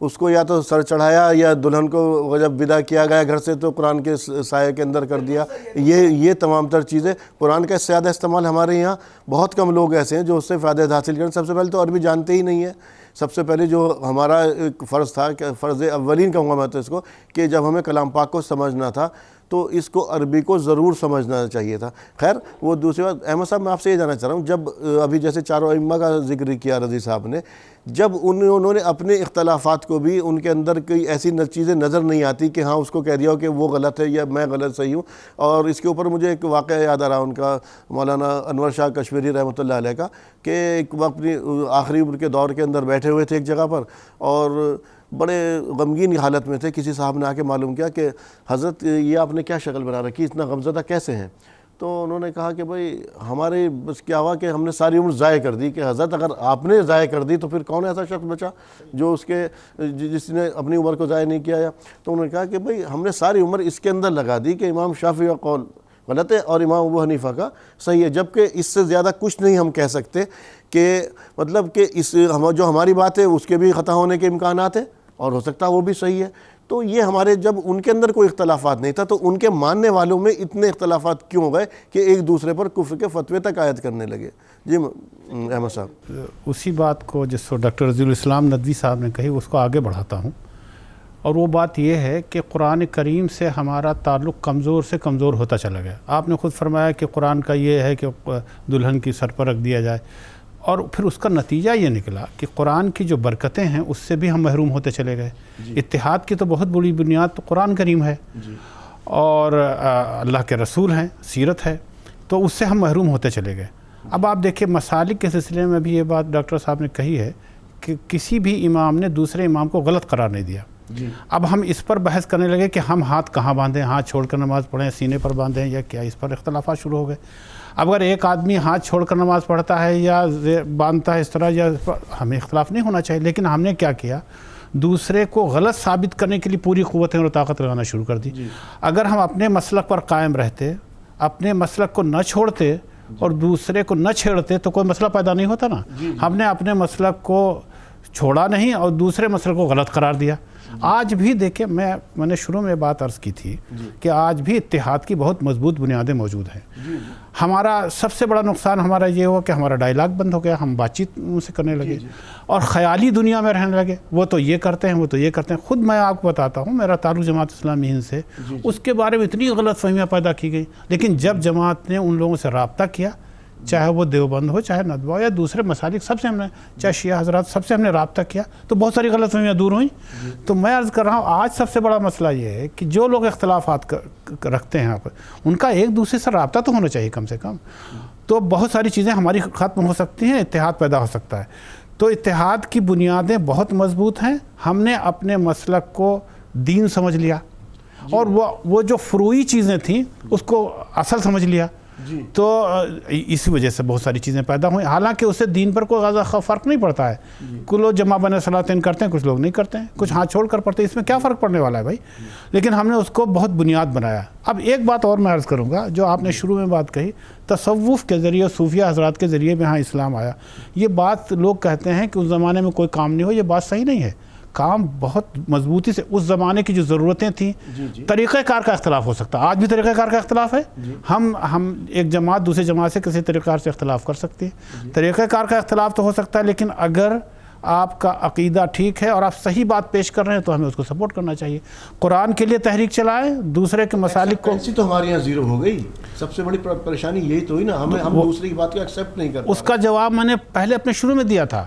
اس کو یا تو سر چڑھایا یا دلہن کو جب ودا کیا گیا گھر سے تو قرآن کے سائے کے اندر کر دیا. یہ تمام تر چیزیں قرآن کا زیادہ استعمال ہمارے یہاں بہت کم لوگ ایسے ہیں جو اس سے فائدہ حاصل کریں. سب سے پہلے تو عربی جانتے ہی نہیں ہے. سب سے پہلے جو ہمارا ایک فرض تھا، کہ فرض اولین کہوں گا میں تو اس کو، کہ جب ہمیں کلام پاک کو سمجھنا تھا تو اس کو عربی کو ضرور سمجھنا چاہیے تھا. خیر وہ دوسری بات، احمد صاحب میں آپ سے یہ جاننا چاہ رہا ہوں، جب ابھی جیسے 4 ائمہ کا ذکر کیا رضی صاحب نے، جب انہوں نے اپنے اختلافات کو بھی، ان کے اندر کوئی ایسی چیزیں نظر نہیں آتی کہ ہاں اس کو کہہ دیا ہو کہ وہ غلط ہے یا میں غلط صحیح ہوں. اور اس کے اوپر مجھے ایک واقعہ یاد آ رہا ان کا، مولانا انور شاہ کشمیری رحمۃ اللہ علیہ کا، کہ ایک وقت اپنی آخری عمر کے دور کے اندر بیٹھے ہوئے تھے ایک جگہ پر اور بڑے غمگین حالت میں تھے. کسی صاحب نے آ کے معلوم کیا کہ حضرت یہ آپ نے کیا شکل بنا رکھی، اتنا غمزدہ کیسے ہیں؟ تو انہوں نے کہا کہ بھائی ہمارے بس کیا ہوا کہ ہم نے ساری عمر ضائع کر دی. کہ حضرت اگر آپ نے ضائع کر دی تو پھر کون ایسا شخص بچا جو جس نے اپنی عمر کو ضائع نہیں کیا؟ تو انہوں نے کہا کہ بھائی ہم نے ساری عمر اس کے اندر لگا دی کہ امام شافعی کا قول غلط ہے اور امام ابو حنیفہ کا صحیح ہے، جبکہ اس سے زیادہ کچھ نہیں ہم کہہ سکتے کہ مطلب کہ جو ہماری بات ہے اس کے بھی خطا ہونے کے امکانات ہیں اور ہو سکتا ہے وہ بھی صحیح ہے۔ تو یہ ہمارے جب ان کے اندر کوئی اختلافات نہیں تھا تو ان کے ماننے والوں میں اتنے اختلافات کیوں گئے کہ ایک دوسرے پر کفر کے فتوے تک عائد کرنے لگے؟ جی احمد صاحب، اسی بات کو جس کو ڈاکٹر رضی الاسلام ندوی صاحب نے کہی اس کو آگے بڑھاتا ہوں، اور وہ بات یہ ہے کہ قرآن کریم سے ہمارا تعلق کمزور سے کمزور ہوتا چلا گیا۔ آپ نے خود فرمایا کہ قرآن کا یہ ہے کہ دلہن کی سر پر رکھ دیا جائے، اور پھر اس کا نتیجہ یہ نکلا کہ قرآن کی جو برکتیں ہیں اس سے بھی ہم محروم ہوتے چلے گئے۔ اتحاد کی تو بہت بڑی بنیاد تو قرآن کریم ہے اور اللہ کے رسول ہیں، سیرت ہے، تو اس سے ہم محروم ہوتے چلے گئے۔ اب آپ دیکھیں مسالک کے سلسلے میں بھی یہ بات ڈاکٹر صاحب نے کہی ہے کہ کسی بھی امام نے دوسرے امام کو غلط قرار نہیں دیا۔ اب ہم اس پر بحث کرنے لگے کہ ہم ہاتھ کہاں باندھیں، ہاتھ چھوڑ کر نماز پڑھیں، سینے پر باندھیں یا کیا، اس پر اختلافات شروع ہو گئے۔ اب اگر ایک آدمی ہاتھ چھوڑ کر نماز پڑھتا ہے یا باندھتا ہے اس طرح، یا ہمیں اختلاف نہیں ہونا چاہیے، لیکن ہم نے کیا کیا، دوسرے کو غلط ثابت کرنے کے لیے پوری قوتیں اور طاقت لگانا شروع کر دی۔ اگر ہم اپنے مسلک پر قائم رہتے، اپنے مسلک کو نہ چھوڑتے اور دوسرے کو نہ چھیڑتے تو کوئی مسئلہ پیدا نہیں ہوتا نا۔ ہم نے اپنے مسلک کو چھوڑا نہیں اور دوسرے مسلک کو غلط قرار دیا۔ آج بھی دیکھیں، میں نے شروع میں بات عرض کی تھی کہ آج بھی اتحاد کی بہت مضبوط بنیادیں موجود ہیں۔ ہمارا سب سے بڑا نقصان ہمارا یہ ہوا کہ ہمارا ڈائلاگ بند ہو گیا، ہم بات چیت ان سے کرنے لگے اور خیالی دنیا میں رہنے لگے، وہ تو یہ کرتے ہیں، وہ تو یہ کرتے ہیں۔ خود میں آپ کو بتاتا ہوں، میرا تعلق جماعت اسلامی ہند سے، اس کے بارے میں اتنی غلط فہمیاں پیدا کی گئی، لیکن جب جماعت نے ان لوگوں سے رابطہ کیا، چاہے وہ دیوبند ہو، چاہے ندوہ یا دوسرے مسالک، سب سے ہم نے، چاہے شیعہ حضرات، سب سے ہم نے رابطہ کیا تو بہت ساری غلط فہمیاں دور ہوئیں۔ تو میں عرض کر رہا ہوں، آج سب سے بڑا مسئلہ یہ ہے کہ جو لوگ اختلافات رکھتے ہیں ان کا ایک دوسرے سے رابطہ تو ہونا چاہیے کم سے کم، تو بہت ساری چیزیں ہماری ختم ہو سکتی ہیں، اتحاد پیدا ہو سکتا ہے۔ تو اتحاد کی بنیادیں بہت مضبوط ہیں۔ ہم نے اپنے مسلک کو دین سمجھ لیا اور وہ جو فروعی چیزیں تھیں اس کو اصل سمجھ لیا، تو اسی وجہ سے بہت ساری چیزیں پیدا ہوئیں۔ حالانکہ اس سے دین پر کوئی زیادہ فرق نہیں پڑتا ہے، کچھ لوگ جمع بین صلاتین کرتے ہیں، کچھ لوگ نہیں کرتے ہیں، کچھ ہاتھ چھوڑ کر پڑھتے ہیں، اس میں کیا فرق پڑنے والا ہے بھائی؟ لیکن ہم نے اس کو بہت بنیاد بنایا۔ اب ایک بات اور میں عرض کروں گا، جو آپ نے شروع میں بات کہی، تصوف کے ذریعے، صوفیہ حضرات کے ذریعے میں ہاں اسلام آیا، یہ بات لوگ کہتے ہیں کہ اس زمانے میں کوئی کام نہیں ہو، یہ بات صحیح نہیں ہے۔ کام بہت مضبوطی سے، اس زمانے کی جو ضرورتیں تھیں، طریقہ کار کا اختلاف ہو سکتا ہے، آج بھی طریقہ کار کا اختلاف ہے۔ ہم ایک جماعت دوسرے جماعت سے کسی طریقہ کار سے اختلاف کر سکتے ہیں، طریقہ کار کا اختلاف تو ہو سکتا ہے، لیکن اگر آپ کا عقیدہ ٹھیک ہے اور آپ صحیح بات پیش کر رہے ہیں تو ہمیں اس کو سپورٹ کرنا چاہیے۔ قرآن کے لیے تحریک چلائیں، دوسرے کے مسالک کو، ایسی تو ہمارے یہاں زیرو ہو گئی۔ سب سے بڑی پریشانی یہی تو ہوئی نا، ہم دوسرے کی بات کو ایکسیپٹ نہیں کرتے۔ اس کا جواب میں نے پہلے اپنے شروع میں دیا تھا۔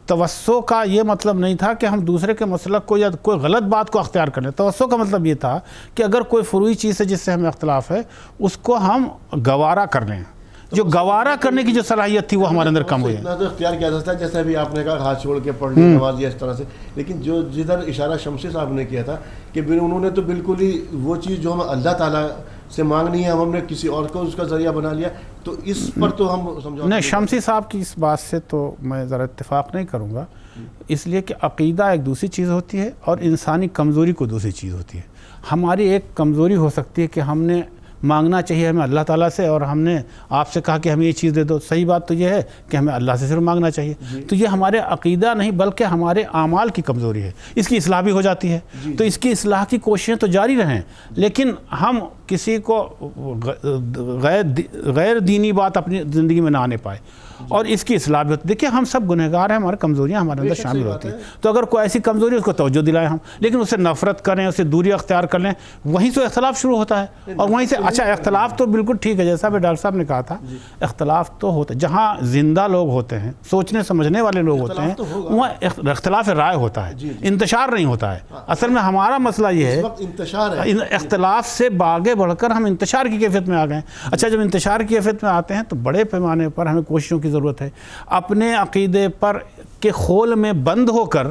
توسع کا یہ مطلب نہیں تھا کہ ہم دوسرے کے مسلک کو یا کوئی غلط بات کو اختیار کر لیں۔ توسع کا مطلب یہ تھا کہ اگر کوئی فروعی چیز ہے جس سے ہمیں اختلاف ہے، اس کو ہم گوارا کر لیں۔ جو گوارا کرنے کی جو صلاحیت تھی وہ ہمارے اندر کم ہوئی ہے۔ اتنا تو اختیار کیا جاتا ہے، جیسے ابھی آپ نے کہا ہاتھ چھوڑ کے پڑھ لی نماز یا اس طرح سے، لیکن جو جدھر اشارہ شمسی صاحب نے کیا تھا کہ انہوں نے تو بالکل ہی وہ چیز جو ہم اللہ تعالیٰ سے مانگنی ہے ہم نے کسی اور کو اس کا ذریعہ بنا لیا، تو اس پر تو ہم سمجھا نہیں، شمسی صاحب کی اس بات سے تو میں ذرا اتفاق نہیں کروں گا، اس لیے کہ عقیدہ ایک دوسری چیز ہوتی ہے اور انسانی کمزوری کو دوسری چیز ہوتی ہے۔ ہماری ایک کمزوری ہو سکتی ہے کہ ہم نے مانگنا چاہیے ہمیں اللہ تعالیٰ سے، اور ہم نے آپ سے کہا کہ ہمیں یہ چیز دے دو۔ صحیح بات تو یہ ہے کہ ہمیں اللہ سے صرف مانگنا چاہیے، تو یہ ہمارے عقیدہ نہیں بلکہ ہمارے اعمال کی کمزوری ہے، اس کی اصلاح بھی ہو جاتی ہے۔ تو اس کی اصلاح کی کوششیں تو جاری رہیں، لیکن ہم کسی کو غیر دینی بات اپنی زندگی میں نہ آنے پائے، اور اس کی اصلاح بھی ہوتی ہے۔ دیکھیں، ہم سب گنہگار ہیں، ہماری کمزوریاں ہمارے اندر شامل ہوتی ہیں، تو اگر کوئی ایسی کمزوری اس کو توجہ دلائیں ہم، لیکن اس سے نفرت کریں، اس سے دوری اختیار کر لیں، وہیں سے اختلاف شروع ہوتا ہے۔ اور وہیں سے اچھا، اختلاف تو بالکل ٹھیک ہے، جیسا بھی ڈاکٹر صاحب نے کہا تھا، اختلاف تو ہوتا ہے جہاں زندہ لوگ ہوتے ہیں، سوچنے سمجھنے والے لوگ ہوتے ہیں، وہاں اختلاف رائے ہوتا ہے، انتشار نہیں ہوتا ہے۔ اصل میں ہمارا مسئلہ یہ ہے، اختلاف سے آگے بڑھ کر ہم انتشار کی کیفیت میں آ گئے۔ اچھا، جب انتشار کی کیفیت میں آتے ہیں تو بڑے پیمانے پر ہمیں کوششوں کی ضرورت ہے، اپنے عقیدے پر کے خول میں بند ہو کر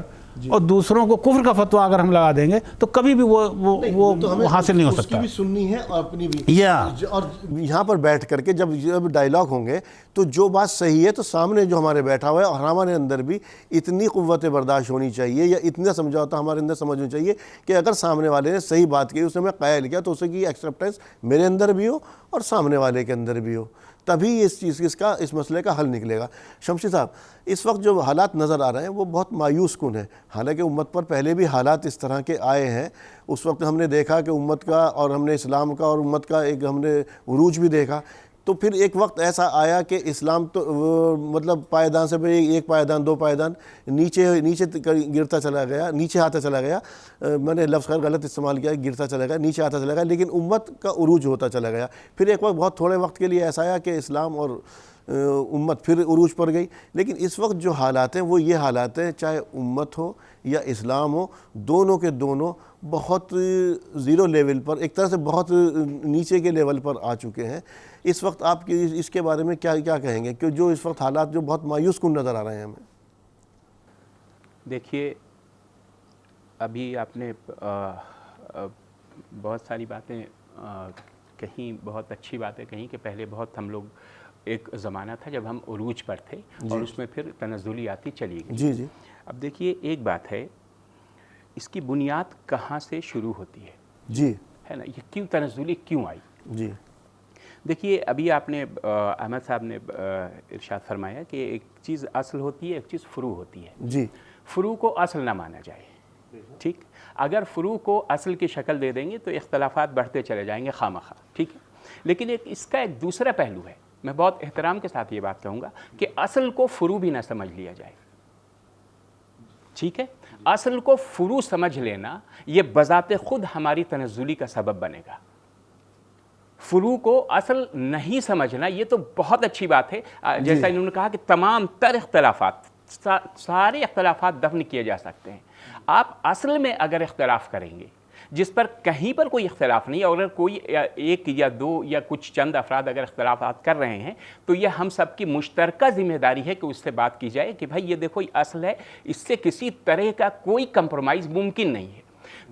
اور دوسروں کو کفر کا فتویٰ اگر ہم لگا دیں گے تو کبھی بھی وہ حاصل نہیں ہو سکتا. اس کی بھی سننی ہے اور اپنی بھی. یا اور یہاں پر بیٹھ کر کے جب ڈائیلاگ ہوں گے تو جو بات صحیح ہے تو سامنے جو ہمارے بیٹھا ہوا ہے اور ہمارے اندر بھی اتنی قوت برداشت ہونی چاہیے یا اتنا سمجھوتا ہمارے اندر سمجھنا چاہیے کہ اگر سامنے والے نے صحیح بات کی اسے میں قائل کیا تو اسے کی ایکسیپٹنس میرے اندر بھی ہو اور سامنے والے کے اندر بھی ہو, تبھی اس مسئلے کا حل نکلے گا. شمشید صاحب, اس وقت جو حالات نظر آ رہے ہیں وہ بہت مایوس کن ہیں. حالانکہ امت پر پہلے بھی حالات اس طرح کے آئے ہیں. اس وقت ہم نے دیکھا کہ امت کا اور ہم نے اسلام کا اور امت کا ایک ہم نے عروج بھی دیکھا. تو پھر ایک وقت ایسا آیا کہ اسلام تو مطلب پائیدان سے ایک پائیدان دو پائیدان نیچے گرتا چلا گیا, نیچے آتا چلا گیا. میں نے لفظ خیر غلط استعمال کیا, گرتا چلا گیا, نیچے آتا چلا گیا, لیکن امت کا عروج ہوتا چلا گیا. پھر ایک وقت بہت تھوڑے وقت کے لیے ایسا آیا کہ اسلام اور امت پھر عروج پر گئی. لیکن اس وقت جو حالات ہیں وہ یہ حالات ہیں, چاہے امت ہو یا اسلام ہو, دونوں کے دونوں بہت زیرو لیول پر, ایک طرح سے بہت نیچے کے لیول پر آ چکے ہیں. اس وقت آپ اس کے بارے میں کیا کہیں گے کہ جو اس وقت حالات جو بہت مایوس کن نظر آ رہے ہیں ہمیں؟ دیکھیے, ابھی آپ نے بہت ساری باتیں کہیں, بہت اچھی باتیں کہیں کہ پہلے بہت ہم لوگ ایک زمانہ تھا جب ہم عروج پر تھے اور اس میں پھر تنزلی آتی چلی گئی. جی جی. اب دیکھیے ایک بات ہے, اس کی بنیاد کہاں سے شروع ہوتی ہے, جی ہے نا, یہ کیوں تنزلی کیوں آئی. جی دیکھیے ابھی آپ نے احمد صاحب نے ارشاد فرمایا کہ ایک چیز اصل ہوتی ہے, ایک چیز فروع ہوتی ہے. جی. فروع کو اصل نہ مانا جائے, ٹھیک. اگر فروع کو اصل کی شکل دے دیں گے تو اختلافات بڑھتے چلے جائیں گے خواہ, ٹھیک ہے. لیکن اس کا ایک دوسرا پہلو ہے, میں بہت احترام کے ساتھ یہ بات کہوں گا کہ اصل کو فروع بھی نہ سمجھ لیا جائے, ٹھیک ہے. اصل کو فروع سمجھ لینا یہ بذات خود ہماری تنزلی کا سبب بنے گا. فروع کو اصل نہیں سمجھنا یہ تو بہت اچھی بات ہے. جیسا انہوں نے کہا کہ تمام تر اختلافات, سارے اختلافات دفن کیے جا سکتے ہیں. آپ اصل میں اگر اختلاف کریں گے جس پر کہیں پر کوئی اختلاف نہیں, اور اگر کوئی ایک یا دو یا کچھ چند افراد اگر اختلافات کر رہے ہیں تو یہ ہم سب کی مشترکہ ذمہ داری ہے کہ اس سے بات کی جائے کہ بھائی یہ دیکھو یہ اصل ہے, اس سے کسی طرح کا کوئی کمپرومائز ممکن نہیں ہے.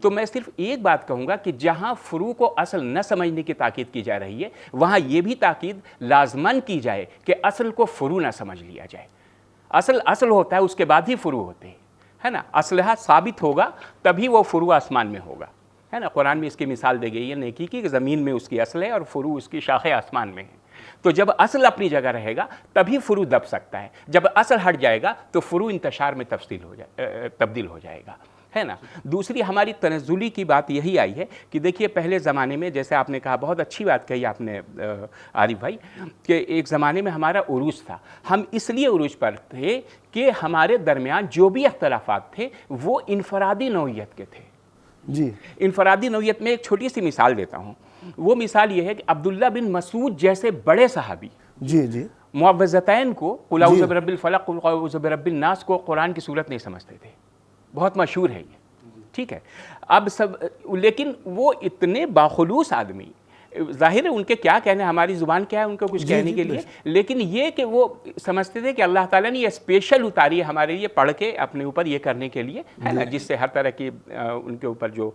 تو میں صرف ایک بات کہوں گا کہ جہاں فروع کو اصل نہ سمجھنے کی تاکید کی جا رہی ہے وہاں یہ بھی تاکید لازماً کی جائے کہ اصل کو فروع نہ سمجھ لیا جائے. اصل ہوتا ہے, اس کے بعد ہی فروع ہوتے ہیں, ہے نا. اسلحہ ثابت ہوگا تبھی وہ فروع آسمان میں ہوگا, ہے نا. قرآن میں اس کی مثال دی گئی ہے نیکی کی کہ زمین میں اس کی اصل ہے اور فروع اس کی شاخیں آسمان میں ہیں. تو جب اصل اپنی جگہ رہے گا تبھی فروع دب سکتا ہے. جب اصل ہٹ جائے گا تو فروع انتشار میں تبدیل ہو جائے گا, ہے نا. دوسری ہماری تنزلی کی بات یہی آئی ہے کہ دیکھیے پہلے زمانے میں, جیسے آپ نے کہا, بہت اچھی بات کہی آپ نے عارف بھائی, کہ ایک زمانے میں ہمارا عروج تھا. ہم اس لیے عروج پر تھے کہ ہمارے درمیان جو بھی اختلافات تھے وہ انفرادی نوعیت کے تھے. جی. انفرادی نوعیت میں ایک چھوٹی سی مثال دیتا ہوں. وہ مثال یہ ہے کہ عبداللہ بن مسعود جیسے بڑے صحابی, جی جی, معوذتین کو, قل اعوذ برب الفلق قل اعوذ برب الناس کو قرآن کی صورت نہیں سمجھتے تھے. بہت مشہور ہے یہ, ٹھیک ہے. اب لیکن وہ اتنے باخلوص آدمی, ظاہر ہے ان کے کیا کہنے, ہماری زبان کیا ہے ان کو کچھ کہنے کے لیے, لیکن یہ کہ وہ سمجھتے تھے کہ اللہ تعالیٰ نے یہ اسپیشل اتاری ہے ہمارے لیے پڑھ کے اپنے اوپر یہ کرنے کے لیے, ہے نا, جس سے ہر طرح کی ان کے اوپر جو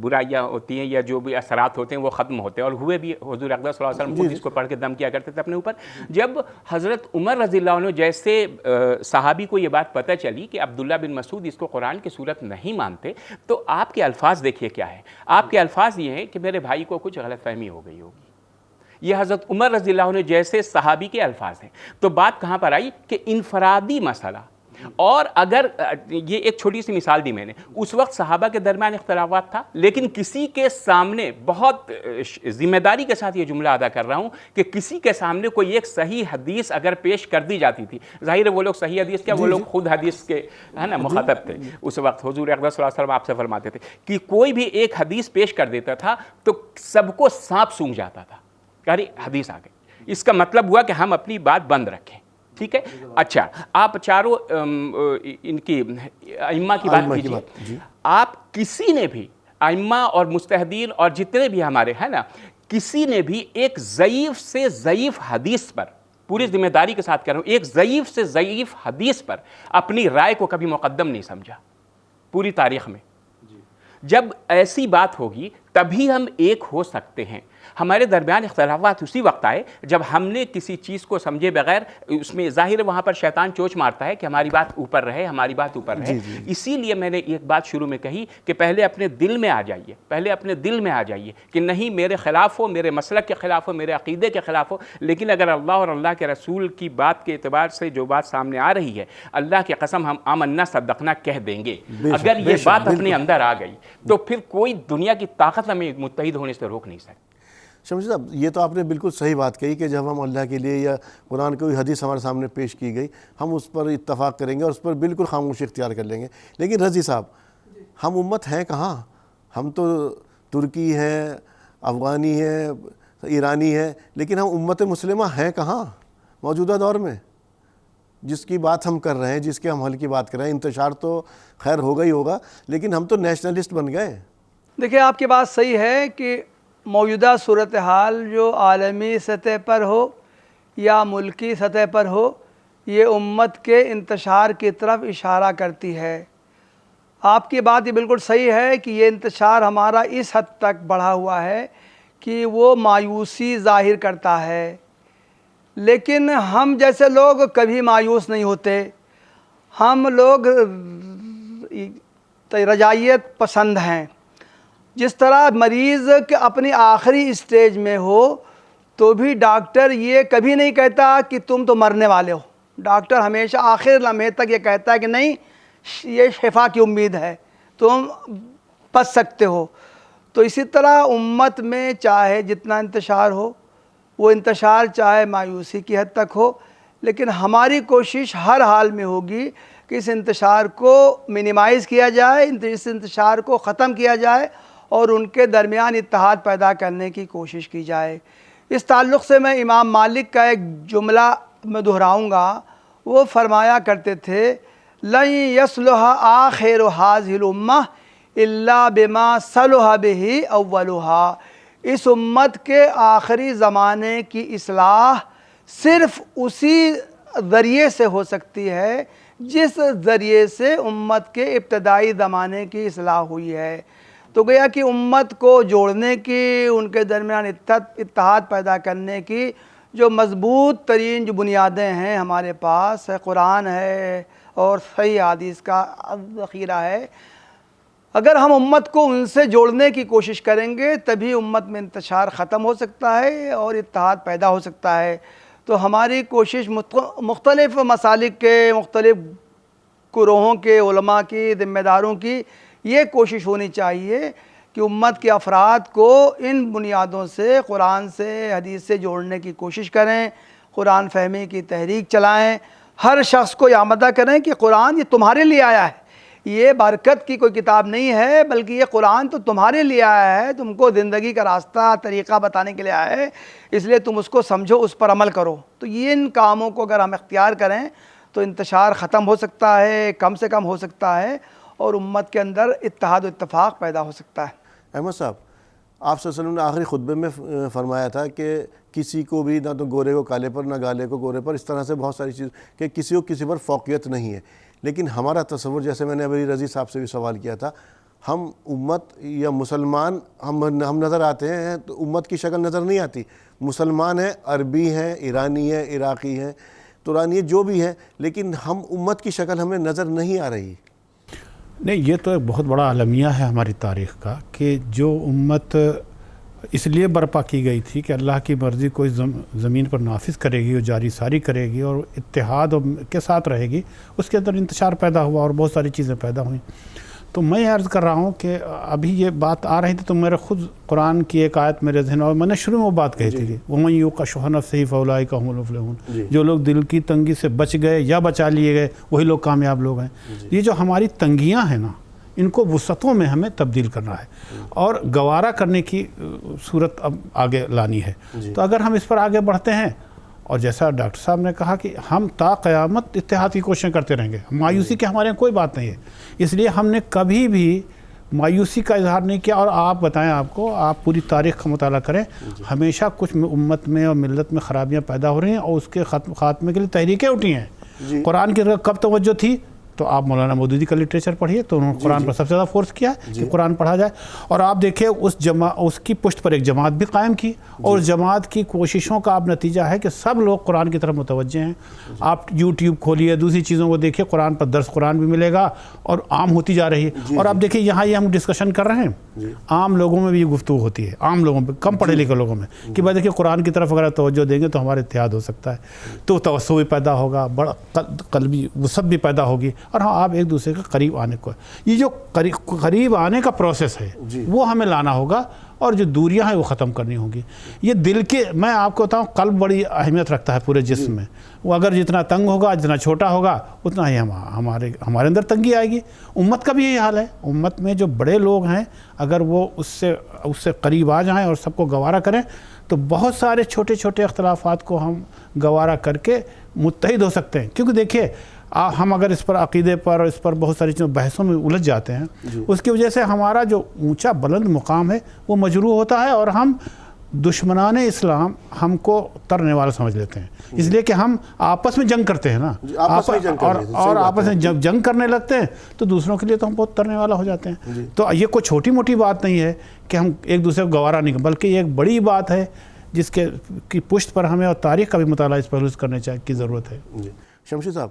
برائیاں ہوتی ہیں یا جو بھی اثرات ہوتے ہیں وہ ختم ہوتے ہیں. اور ہوئے بھی, حضور اقدس صلی اللہ علیہ وسلم خود اس کو پڑھ کے دم کیا کرتے تھے اپنے اوپر. جب حضرت عمر رضی اللہ عنہ جیسے صحابی کو یہ بات پتہ چلی کہ عبداللہ بن مسعود اس کو قرآن کی صورت نہیں مانتے, تو آپ کے الفاظ دیکھیے کیا ہے. آپ کے الفاظ یہ ہیں کہ میرے بھائی کو کچھ غلط فہمی ہو گئی ہوگی. یہ حضرت عمر رضی اللہ عنہ جیسے صحابی کے الفاظ ہیں. تو بات کہاں پر آئی کہ انفرادی مسئلہ. اور اگر یہ ایک چھوٹی سی مثال دی میں نے, اس وقت صحابہ کے درمیان اختلافات تھا, لیکن کسی کے سامنے, بہت ذمہ داری کے ساتھ یہ جملہ ادا کر رہا ہوں, کہ کسی کے سامنے کوئی ایک صحیح حدیث اگر پیش کر دی جاتی تھی, ظاہر ہے وہ لوگ صحیح حدیث کیا, وہ لوگ خود حدیث کے, ہے نا, مخاطب تھے اس وقت. حضور اقدس صلی اللہ علیہ وسلم آپ سے فرماتے تھے کہ کوئی بھی ایک حدیث پیش کر دیتا تھا تو سب کو سانپ سونگھ جاتا تھا, کہ حدیث آ گئی. اس کا مطلب ہوا کہ ہم اپنی بات بند رکھیں, ٹھیک ہے. اچھا, آپ چاروں ان کی ائمہ کی بات کیجیے. آپ کسی نے بھی ائمہ اور مجتہدین اور جتنے بھی ہمارے, ہے نا, کسی نے بھی ایک ضعیف سے ضعیف حدیث پر, پوری ذمہ داری کے ساتھ کہہ رہا ہوں, ایک ضعیف سے ضعیف حدیث پر اپنی رائے کو کبھی مقدم نہیں سمجھا. پوری تاریخ میں. جب ایسی بات ہوگی تبھی ہم ایک ہو سکتے ہیں. ہمارے درمیان اختلافات اسی وقت آئے جب ہم نے کسی چیز کو سمجھے بغیر, اس میں ظاہر ہے وہاں پر شیطان چوچ مارتا ہے کہ ہماری بات اوپر رہے, ہماری بات اوپر رہے. اسی لیے میں نے ایک بات شروع میں کہی کہ پہلے اپنے دل میں آ جائیے, پہلے اپنے دل میں آ جائیے کہ نہیں میرے خلاف ہو, میرے مسلک کے خلاف ہو, میرے عقیدے کے خلاف ہو, لیکن اگر اللہ اور اللہ کے رسول کی بات کے اعتبار سے جو بات سامنے آ رہی ہے, اللہ کی قسم ہم آمنا صدقنا کہہ دیں گے. اگر یہ بات اپنے اندر آ گئی تو پھر کوئی دنیا کی طاقت ہمیں متحد ہونے سے روک نہیں سکتی. شمشید صاحب, یہ تو آپ نے بالکل صحیح بات کہی کہ جب ہم اللہ کے لیے یا قرآن کوئی حدیث ہمارے سامنے پیش کی گئی ہم اس پر اتفاق کریں گے اور اس پر بالکل خاموشی اختیار کر لیں گے. لیکن رضی صاحب, ہم امت ہیں کہاں؟ ہم تو ترکی ہیں, افغانی ہیں, ایرانی ہیں, لیکن ہم امت مسلمہ ہیں کہاں موجودہ دور میں؟ جس کی بات ہم کر رہے ہیں, جس کے ہم حل کی بات کر رہے ہیں, انتشار تو خیر ہوگا ہی ہوگا, لیکن ہم تو نیشنلسٹ بن گئے. دیکھیں آپ کی بات صحیح ہے کہ موجودہ صورتحال جو عالمی سطح پر ہو یا ملکی سطح پر ہو, یہ امت کے انتشار کی طرف اشارہ کرتی ہے. آپ کی بات یہ بالکل صحیح ہے کہ یہ انتشار ہمارا اس حد تک بڑھا ہوا ہے کہ وہ مایوسی ظاہر کرتا ہے. لیکن ہم جیسے لوگ کبھی مایوس نہیں ہوتے. ہم لوگ رجائیت پسند ہیں. جس طرح مریض کے اپنی آخری اسٹیج میں ہو تو بھی ڈاکٹر یہ کبھی نہیں کہتا کہ تم تو مرنے والے ہو. ڈاکٹر ہمیشہ آخر لمحے تک یہ کہتا ہے کہ نہیں, یہ شفا کی امید ہے, تم بچ سکتے ہو. تو اسی طرح امت میں چاہے جتنا انتشار ہو, وہ انتشار چاہے مایوسی کی حد تک ہو, لیکن ہماری کوشش ہر حال میں ہوگی کہ اس انتشار کو منیمائز کیا جائے, اس انتشار کو ختم کیا جائے اور ان کے درمیان اتحاد پیدا کرنے کی کوشش کی جائے. اس تعلق سے میں امام مالک کا ایک جملہ میں دہراؤں گا. وہ فرمایا کرتے تھے, لن یصلح آخر هذه الامہ الا بما صلح به اولها. اس امت کے آخری زمانے کی اصلاح صرف اسی ذریعے سے ہو سکتی ہے جس ذریعے سے امت کے ابتدائی زمانے کی اصلاح ہوئی ہے. تو گویا کہ امت کو جوڑنے کی, ان کے درمیان اتحاد پیدا کرنے کی جو مضبوط ترین جو بنیادیں ہیں ہمارے پاس ہے, قرآن ہے اور صحیح حدیث کا ذخیرہ ہے. اگر ہم امت کو ان سے جوڑنے کی کوشش کریں گے تبھی امت میں انتشار ختم ہو سکتا ہے اور اتحاد پیدا ہو سکتا ہے. تو ہماری کوشش مختلف مسالک کے, مختلف گروہوں کے, علماء کی, ذمہ داروں کی یہ کوشش ہونی چاہیے کہ امت کے افراد کو ان بنیادوں سے, قرآن سے, حدیث سے جوڑنے کی کوشش کریں, قرآن فہمی کی تحریک چلائیں. ہر شخص کو یہ آمدہ کریں کہ قرآن یہ تمہارے لیے آیا ہے, یہ برکت کی کوئی کتاب نہیں ہے, بلکہ یہ قرآن تو تمہارے لیے آیا ہے, تم کو زندگی کا راستہ, طریقہ بتانے کے لیے آیا ہے, اس لیے تم اس کو سمجھو, اس پر عمل کرو. تو یہ ان کاموں کو اگر ہم اختیار کریں تو انتشار ختم ہو سکتا ہے, کم سے کم ہو سکتا ہے, اور امت کے اندر اتحاد و اتفاق پیدا ہو سکتا ہے. احمد صاحب, آپ صلی اللہ علیہ وسلم نے آخری خطبے میں فرمایا تھا کہ کسی کو بھی نہ تو گورے کو کالے پر, نہ گالے کو گورے پر, اس طرح سے بہت ساری چیز کہ کسی کو کسی پر فوقیت نہیں ہے. لیکن ہمارا تصور, جیسے میں نے ابھی رضی صاحب سے بھی سوال کیا تھا, ہم امت یا مسلمان ہم نظر آتے ہیں تو امت کی شکل نظر نہیں آتی. مسلمان ہیں, عربی ہیں, ایرانی ہیں, عراقی ہیں, ترانی, جو بھی ہیں, لیکن ہم امت کی شکل ہمیں نظر نہیں آ رہی. نہیں, یہ تو ایک بہت بڑا المیہ ہے ہماری تاریخ کا کہ جو امت اس لیے برپا کی گئی تھی کہ اللہ کی مرضی کوئی زمین پر نافذ کرے گی اور جاری ساری کرے گی اور اتحاد کے ساتھ رہے گی, اس کے اندر انتشار پیدا ہوا اور بہت ساری چیزیں پیدا ہوئیں. تو میں عرض کر رہا ہوں کہ ابھی یہ بات آ رہی تھی تو میرے خود قرآن کی ایک آیت میرے ذہن اور میں نے شروع میں وہ بات کہی تھی, وَمَن يُوقَ شُحَّ نَفْسِهِ فَأُولَٰئِكَ هُمُ الْمُفْلِحُونَ. جو لوگ دل کی تنگی سے بچ گئے یا بچا لیے گئے وہی لوگ کامیاب لوگ ہیں. یہ جو ہماری تنگیاں ہیں نا, ان کو وسعتوں میں ہمیں تبدیل کرنا ہے اور گوارا کرنے کی صورت اب آگے لانی ہے. تو اگر ہم اس پر آگے بڑھتے ہیں, اور جیسا ڈاکٹر صاحب نے کہا کہ ہم تا قیامت اتحاد کی کوششیں کرتے رہیں گے, مایوسی کے ہمارے یہاں کوئی بات نہیں ہے. اس لیے ہم نے کبھی بھی مایوسی کا اظہار نہیں کیا. اور آپ بتائیں, آپ کو, آپ پوری تاریخ کا مطالعہ کریں, ہمیشہ کچھ امت میں اور ملت میں خرابیاں پیدا ہو رہی ہیں اور اس کے خاتمے کے لیے تحریکیں اٹھی ہیں. قرآن کی کب توجہ تھی تو آپ مولانا مودودی کا لٹریچر پڑھیے تو انہوں نے قرآن پر سب سے زیادہ فورس کیا کہ قرآن پڑھا جائے. اور آپ دیکھیں اس کی پشت پر ایک جماعت بھی قائم کی, اور جماعت کی کوششوں کا اب نتیجہ ہے کہ سب لوگ قرآن کی طرف متوجہ ہیں. آپ یوٹیوب کھولیے, دوسری چیزوں کو دیکھیے, قرآن پر درس قرآن بھی ملے گا اور عام ہوتی جا رہی ہے. اور آپ دیکھیں یہاں یہ ہم ڈسکشن کر رہے ہیں, عام لوگوں میں بھی یہ گفتگو ہوتی ہے, عام لوگوں میں, کم پڑھے لکھے لوگوں میں, کہ بھائی دیکھیں قرآن کی طرف اگر توجہ دیں گے تو ہمارا اتحاد ہو سکتا ہے, تو توسع بھی پیدا ہوگا, بڑا قلبی وسعت بھی پیدا ہوگی, اور ہاں آپ ایک دوسرے کے قریب آنے کو, یہ جو قریب آنے کا پروسیس ہے وہ ہمیں لانا ہوگا, اور جو دوریاں ہیں وہ ختم کرنی ہوں گی. یہ دل کے, میں آپ کو بتاؤں, قلب بڑی اہمیت رکھتا ہے پورے جسم میں. وہ اگر جتنا تنگ ہوگا, جتنا چھوٹا ہوگا, اتنا ہی ہمارے اندر تنگی آئے گی. امت کا بھی یہی حال ہے. امت میں جو بڑے لوگ ہیں اگر وہ اس سے قریب آ جائیں اور سب کو گوارا کریں تو بہت سارے چھوٹے چھوٹے اختلافات کو ہم گوارا کر کے متحد ہو سکتے ہیں. کیونکہ دیکھیے ہم اگر اس پر عقیدے پر اور اس پر بہت ساری چیزوں بحثوں میں الجھ جاتے ہیں, اس کی وجہ سے ہمارا جو اونچا بلند مقام ہے وہ مجروح ہوتا ہے, اور ہم دشمنان اسلام ہم کو ترنے والا سمجھ لیتے ہیں. اس لیے کہ ہم آپس میں جنگ کرتے ہیں نا, اور آپس میں جب جنگ کرنے لگتے ہیں تو دوسروں کے لیے تو ہم بہت ترنے والا ہو جاتے ہیں. تو یہ کوئی چھوٹی موٹی بات نہیں ہے کہ ہم ایک دوسرے کو گوارا نہیں کریں, بلکہ یہ ایک بڑی بات ہے جس کی پشت پر ہمیں اور تاریخ کا بھی مطالعہ اس پہلو سے کرنے کی ضرورت ہے. شمشید صاحب,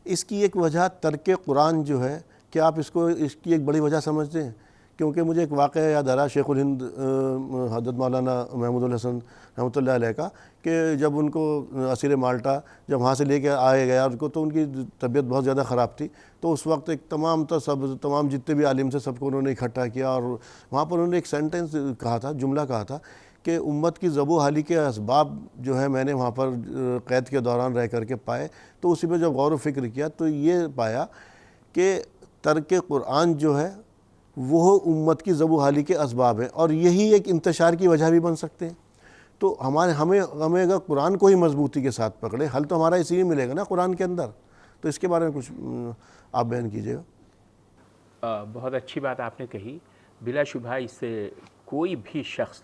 اس کی ایک وجہ ترک قرآن جو ہے, کیا آپ اس کی ایک بڑی وجہ سمجھتے ہیں؟ کیونکہ مجھے ایک واقعہ یاد آ رہا شیخ الہند حضرت مولانا محمود الحسن رحمۃ اللہ علیہ کا, کہ جب ان کو اسیر مالٹا جب وہاں سے لے کے آئے گیا ان کو, تو ان کی طبیعت بہت زیادہ خراب تھی. تو اس وقت ایک تمام جتنے بھی عالم سے سب کو انہوں نے اکٹھا کیا, اور وہاں پر انہوں نے ایک سینٹنس کہا تھا, جملہ کہا تھا کہ امت کی ذب و حالی کے اسباب جو ہے میں نے وہاں پر قید کے دوران رہ کر کے پائے. تو اسی پہ جب غور و فکر کیا تو یہ پایا کہ ترک قرآن جو ہے وہ امت کی ذب و حالی کے اسباب ہیں, اور یہی ایک انتشار کی وجہ بھی بن سکتے ہیں. تو ہمیں اگر قرآن کو ہی مضبوطی کے ساتھ پکڑے, حل تو ہمارا اسی میں ملے گا نا قرآن کے اندر. تو اس کے بارے میں کچھ آپ بیان کیجیے گا. بہت اچھی بات آپ نے کہی. بلا شبہ اس سے کوئی بھی شخص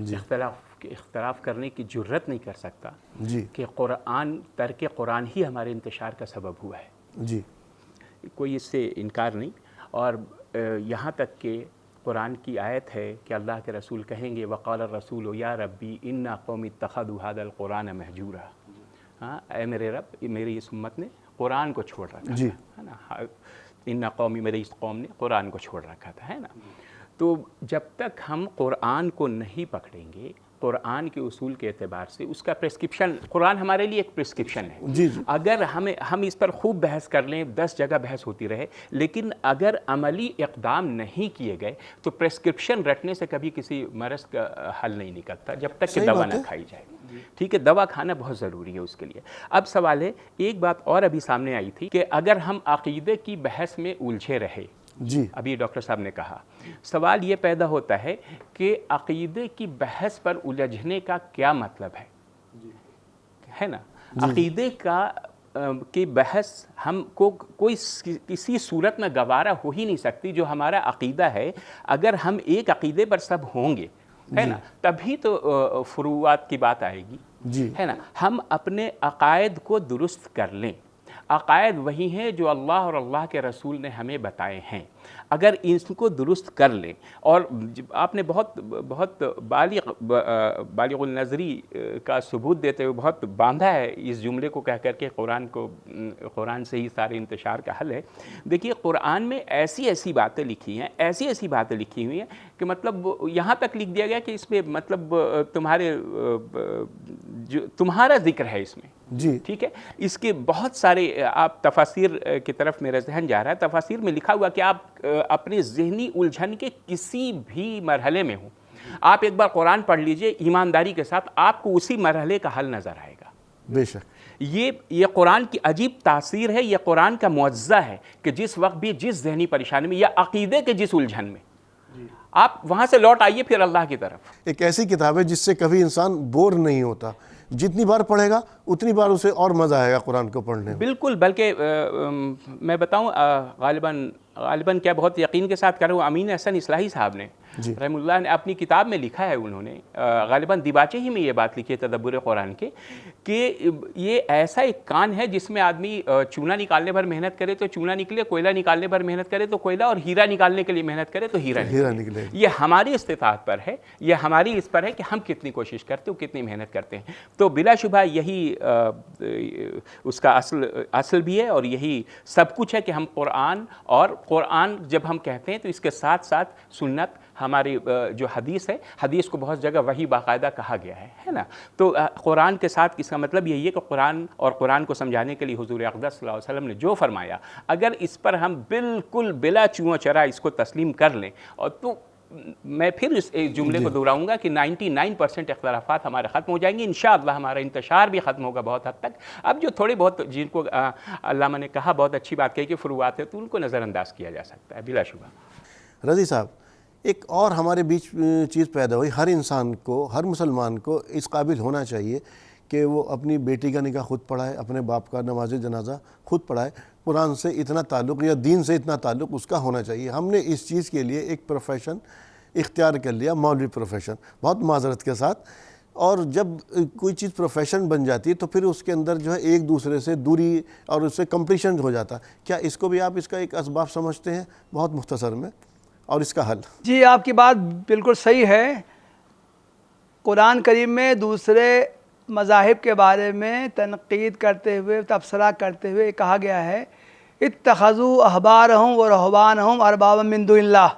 اختلاف کرنے کی جرت نہیں کر سکتا کہ ترک قرآن ہی ہمارے انتشار کا سبب ہوا ہے. کوئی اس سے انکار نہیں. اور یہاں تک کہ قرآن کی آیت ہے کہ اللہ کے رسول کہیں گے وقال الرسول یا ربی انا قوم اتخذوا هذا القرآن مہجورا, ہاں اے میرے رب, میری اس امت نے قرآن کو چھوڑ رکھا تھا, ہے نا. انا قومی, میری اس قوم نے قرآن کو چھوڑ رکھا تھا, ہے نا. تو جب تک ہم قرآن کو نہیں پکڑیں گے, قرآن کے اصول کے اعتبار سے اس کا پرسکرپشن, قرآن ہمارے لیے ایک پرسکرپشن ہے. اگر ہم اس پر خوب بحث کر لیں, 10 جگہ بحث ہوتی رہے, لیکن اگر عملی اقدام نہیں کیے گئے تو پرسکرپشن رٹنے سے کبھی کسی مرض کا حل نہیں نکلتا جب تک کہ دوا نہ کھائی جائے. ٹھیک ہے, دوا کھانا بہت ضروری ہے اس کے لیے. اب سوال ہے, ایک بات اور ابھی سامنے آئی تھی کہ اگر ہم عقیدے کی بحث میں الجھے رہے, ابھی ڈاکٹر صاحب نے کہا, سوال یہ پیدا ہوتا ہے کہ عقیدے کی بحث پر الجھنے کا کیا مطلب ہے نا. عقیدے کی بحث ہم کو کسی صورت میں گوارا ہو ہی نہیں سکتی. جو ہمارا عقیدہ ہے, اگر ہم ایک عقیدے پر سب ہوں گے, ہے نا, تبھی تو فروعات کی بات آئے گی, ہے نا. ہم اپنے عقائد کو درست کر لیں. عقائد وہی ہیں جو اللہ اور اللہ کے رسول نے ہمیں بتائے ہیں. اگر ان کو درست کر لیں, اور آپ نے بہت بالغ النظری کا ثبوت دیتے ہوئے بہت باندھا ہے اس جملے کو کہہ کر کے قرآن سے ہی سارے انتشار کا حل ہے. دیکھیے قرآن میں ایسی باتیں لکھی ہیں, ایسی باتیں لکھی ہوئی ہیں کہ مطلب یہاں تک لکھ دیا گیا کہ اس میں مطلب تمہارا ذکر ہے اس میں. ٹھیک ہے, اس کے بہت سارے, آپ تفاسیر کی طرف میرا ذہن جا رہا ہے, تفاسیر میں لکھا ہوا کہ آپ اپنی ذہنی الجھن کے کسی بھی مرحلے میں ہوں, آپ ایک بار قرآن پڑھ لیجئے ایمانداری کے ساتھ, آپ کو اسی مرحلے کا حل نظر آئے گا. بے شک یہ قرآن کی عجیب تاثیر ہے, یہ قرآن کا معجزہ ہے کہ جس وقت بھی جس ذہنی پریشانی میں یا عقیدے کے جس الجھن میں, آپ وہاں سے لوٹ آئیے پھر اللہ کی طرف. ایک ایسی کتاب ہے جس سے کبھی انسان بور نہیں ہوتا, جتنی بار پڑھے گا اتنی بار اسے اور مزہ آئے گا قرآن کو پڑھنے میں. بالکل, بلکہ میں بتاؤں غالباً کیا بہت یقین کے ساتھ کہہ رہا ہوں, امین احسن اصلاحی صاحب نے رحم اللہ نے اپنی کتاب میں لکھا ہے، انہوں نے غالباً دیباچے ہی میں یہ بات لکھی ہے تدبر قرآن کے، کہ یہ ایسا ایک کان ہے جس میں آدمی چونا نکالنے پر محنت کرے تو چونا نکلے، کوئلہ نکالنے پر محنت کرے تو کوئلہ، اور ہیرا نکالنے کے لیے محنت کرے تو ہیرا نکلے۔ یہ ہماری استطاعت پر ہے، یہ ہماری اس پر ہے کہ ہم کتنی کوشش کرتے ہیں، کتنی محنت کرتے ہیں۔ تو بلا شبہ یہی اس کا اصل بھی ہے، اور یہی سب کچھ ہے کہ ہم قرآن جب ہم کہتے ہیں تو اس کے ساتھ ساتھ سنت، ہماری جو حدیث ہے، حدیث کو بہت جگہ وحی باقاعدہ کہا گیا ہے نا۔ تو قرآن کے ساتھ اس کا مطلب یہی ہے کہ قرآن اور قرآن کو سمجھانے کے لیے حضور اقدس صلی اللہ علیہ وسلم نے جو فرمایا، اگر اس پر ہم بالکل بلا چوں چرا اس کو تسلیم کر لیں، اور تو میں پھر اس جملے کو دہراؤں گا کہ 99% اختلافات ہمارے ختم ہو جائیں گے، انشاءاللہ ہمارا انتشار بھی ختم ہوگا بہت حد تک۔ اب جو تھوڑے بہت جن کو علامہ نے کہا، بہت اچھی بات کہی کہ فروعات ہے، تو ان کو نظر انداز کیا جا سکتا ہے بلا شبہ۔ رضی صاحب، ایک اور ہمارے بیچ چیز پیدا ہوئی، ہر انسان کو، ہر مسلمان کو اس قابل ہونا چاہیے کہ وہ اپنی بیٹی کا نکاح خود پڑھائے، اپنے باپ کا نماز جنازہ خود پڑھائے۔ قرآن سے اتنا تعلق یا دین سے اتنا تعلق اس کا ہونا چاہیے۔ ہم نے اس چیز کے لیے ایک پروفیشن اختیار کر لیا، مولوی پروفیشن، بہت معذرت کے ساتھ۔ اور جب کوئی چیز پروفیشن بن جاتی ہے تو پھر اس کے اندر جو ہے ایک دوسرے سے دوری اور اس سے کمپٹیشن ہو جاتا ہے۔ کیا اس کو بھی آپ اس کا ایک اسباب سمجھتے ہیں بہت مختصر میں، اور اس کا حل؟ جی، آپ کی بات بالکل صحیح ہے۔ قرآن کریم میں دوسرے مذاہب کے بارے میں تنقید کرتے ہوئے، تبصرہ کرتے ہوئے کہا گیا ہے، اتخذوا احبارہم و رہبانہم اربابا من دون اللہ۔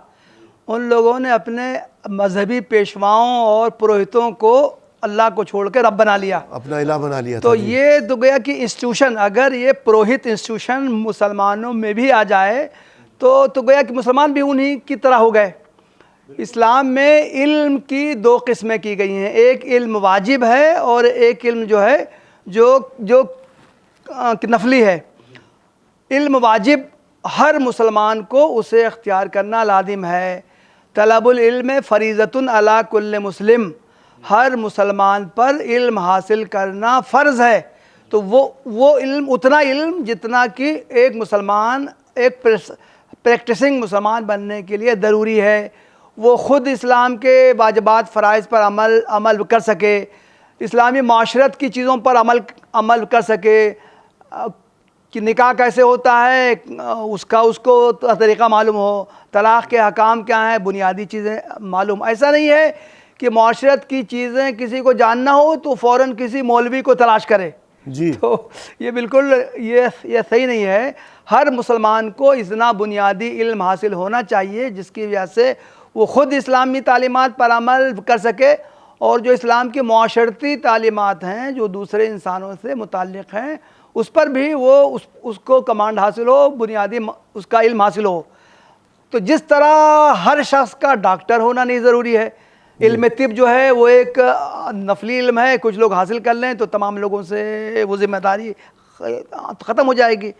ان لوگوں نے اپنے مذہبی پیشواؤں اور پروہتوں کو اللہ کو چھوڑ کے رب بنا لیا، اپنا الہ بنا لیا۔ تو یہ تو گویا کہ انسٹیٹیوشن، اگر یہ پروہت انسٹیٹیوشن مسلمانوں میں بھی آ جائے تو گویا کہ مسلمان بھی انہی کی طرح ہو گئے۔ اسلام میں علم کی دو قسمیں کی گئی ہیں، ایک علم واجب ہے اور ایک علم جو ہے جو نفلی ہے۔ علم واجب ہر مسلمان کو اسے اختیار کرنا لازم ہے۔ طلب العلم فریضۃ علی کل مسلم، ہر مسلمان پر علم حاصل کرنا فرض ہے۔ تو وہ علم، اتنا علم جتنا کہ ایک مسلمان، ایک پریکٹسنگ مسلمان بننے کے لیے ضروری ہے، وہ خود اسلام کے واجبات فرائض پر عمل کر سکے، اسلامی معاشرت کی چیزوں پر عمل کر سکے، کہ نکاح کیسے ہوتا ہے اس کو طریقہ معلوم ہو، طلاق کے حکام کیا ہیں، بنیادی چیزیں معلوم۔ ایسا نہیں ہے کہ معاشرت کی چیزیں کسی کو جاننا ہو تو فوراً کسی مولوی کو تلاش کرے۔ جی، تو یہ بالکل یہ صحیح نہیں ہے۔ ہر مسلمان کو اتنا بنیادی علم حاصل ہونا چاہیے جس کی وجہ سے وہ خود اسلامی تعلیمات پر عمل کر سکے، اور جو اسلام کی معاشرتی تعلیمات ہیں جو دوسرے انسانوں سے متعلق ہیں اس پر بھی وہ اس کو کمانڈ حاصل ہو، بنیادی اس کا علم حاصل ہو۔ تو جس طرح ہر شخص کا ڈاکٹر ہونا نہیں ضروری ہے، علم طب جو ہے وہ ایک نفلی علم ہے، کچھ لوگ حاصل کر لیں تو تمام لوگوں سے وہ ذمہ داری ختم ہو جائے گی۔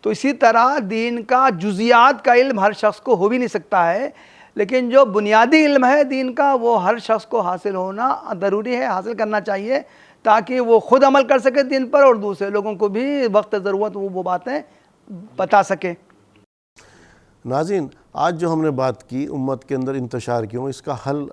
تو اسی طرح دین کا جزیات کا علم ہر شخص کو ہو بھی نہیں سکتا ہے، لیکن جو بنیادی علم ہے دین کا وہ ہر شخص کو حاصل ہونا ضروری ہے، حاصل کرنا چاہیے، تاکہ وہ خود عمل کر سکے دین پر اور دوسرے لوگوں کو بھی وقت ضرورت وہ باتیں بتا سکے۔ ناظرین، آج جو ہم نے بات کی امت کے اندر انتشار کیوں، اس کا حل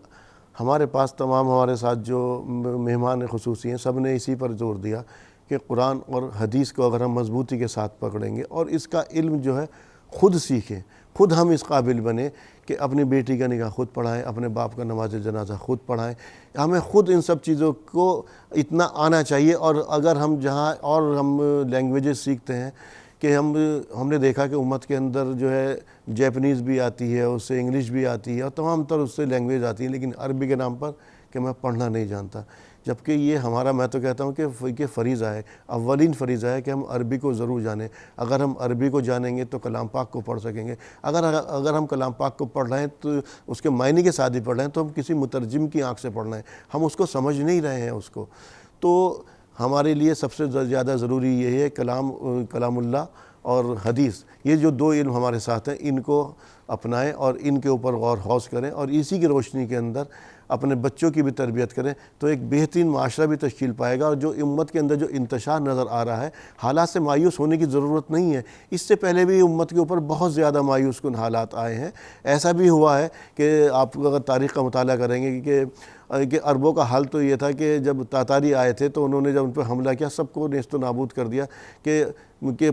ہمارے پاس تمام ہمارے ساتھ جو مہمان خصوصی ہیں سب نے اسی پر زور دیا کہ قرآن اور حدیث کو اگر ہم مضبوطی کے ساتھ پکڑیں گے اور اس کا علم جو ہے خود سیکھیں، خود ہم اس قابل بنیں کہ اپنی بیٹی کا نکاح خود پڑھائیں، اپنے باپ کا نماز جنازہ خود پڑھائیں، ہمیں خود ان سب چیزوں کو اتنا آنا چاہیے۔ اور اگر ہم جہاں اور ہم لینگویجز سیکھتے ہیں کہ ہم نے دیکھا کہ امت کے اندر جو ہے جیپنیز بھی آتی ہے، اس سے انگلش بھی آتی ہے اور تمام تر اس سے لینگویج آتی ہے، لیکن عربی کے نام پر کہ میں پڑھنا نہیں جانتا، جبکہ یہ ہمارا، میں تو کہتا ہوں کہ فریضہ ہے، اولین فریضہ ہے کہ ہم عربی کو ضرور جانیں۔ اگر ہم عربی کو جانیں گے تو کلام پاک کو پڑھ سکیں گے۔ اگر ہم کلام پاک کو پڑھ رہے ہیں تو اس کے معنی کے ساتھ ہی پڑھ رہے ہیں، تو ہم کسی مترجم کی آنکھ سے پڑھ رہے ہیں، ہم اس کو سمجھ نہیں رہے ہیں اس کو۔ تو ہمارے لیے سب سے زیادہ ضروری یہ ہے کلام اللہ اور حدیث، یہ جو دو علم ہمارے ساتھ ہیں ان کو اپنائیں اور ان کے اوپر غور خوض کریں، اور اسی کی روشنی کے اندر اپنے بچوں کی بھی تربیت کریں تو ایک بہترین معاشرہ بھی تشکیل پائے گا. اور جو امت کے اندر جو انتشار نظر آ رہا ہے، حالات سے مایوس ہونے کی ضرورت نہیں ہے. اس سے پہلے بھی امت کے اوپر بہت زیادہ مایوس کن حالات آئے ہیں. ایسا بھی ہوا ہے کہ آپ اگر تاریخ کا مطالعہ کریں گے کہ عربوں کا حال تو یہ تھا کہ جب تاتاری آئے تھے تو انہوں نے جب ان پہ حملہ کیا سب کو نیست و نابود کر دیا کہ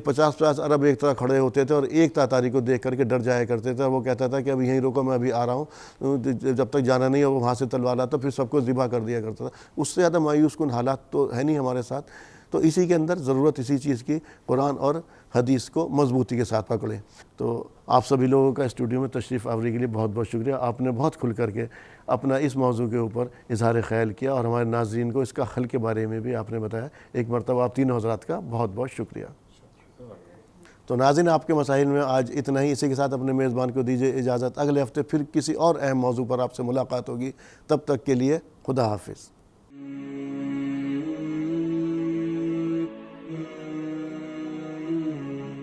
50 عرب ایک طرح کھڑے ہوتے تھے اور ایک تاتاری کو دیکھ کر کے ڈر جایا کرتے تھے. اور وہ کہتا تھا کہ اب یہیں رکو، میں ابھی آ رہا ہوں، جب تک جانا نہیں ہو وہ وہاں سے تلوار لاتا، پھر سب کو ذبح کر دیا کرتا تھا. اس سے زیادہ مایوس کن حالات تو ہے نہیں ہمارے ساتھ. تو اسی کے اندر ضرورت اسی چیز کی، قرآن اور حدیث کو مضبوطی کے ساتھ پکڑیں. تو آپ سبھی لوگوں کا اسٹوڈیو میں تشریف آوری کے لیے بہت بہت شکریہ. آپ نے بہت کھل کر کے اپنا اس موضوع کے اوپر اظہار خیال کیا اور ہمارے ناظرین کو اس کا حل کے بارے میں بھی آپ نے بتایا. ایک مرتبہ آپ تینوں حضرات کا بہت بہت شکریہ. تو ناظرین، آپ کے مسائل میں آج اتنا ہی. اسی کے ساتھ اپنے میزبان کو دیجیے اجازت. اگلے ہفتے پھر کسی اور اہم موضوع پر آپ سے ملاقات ہوگی. تب تک کے لیے خدا حافظ.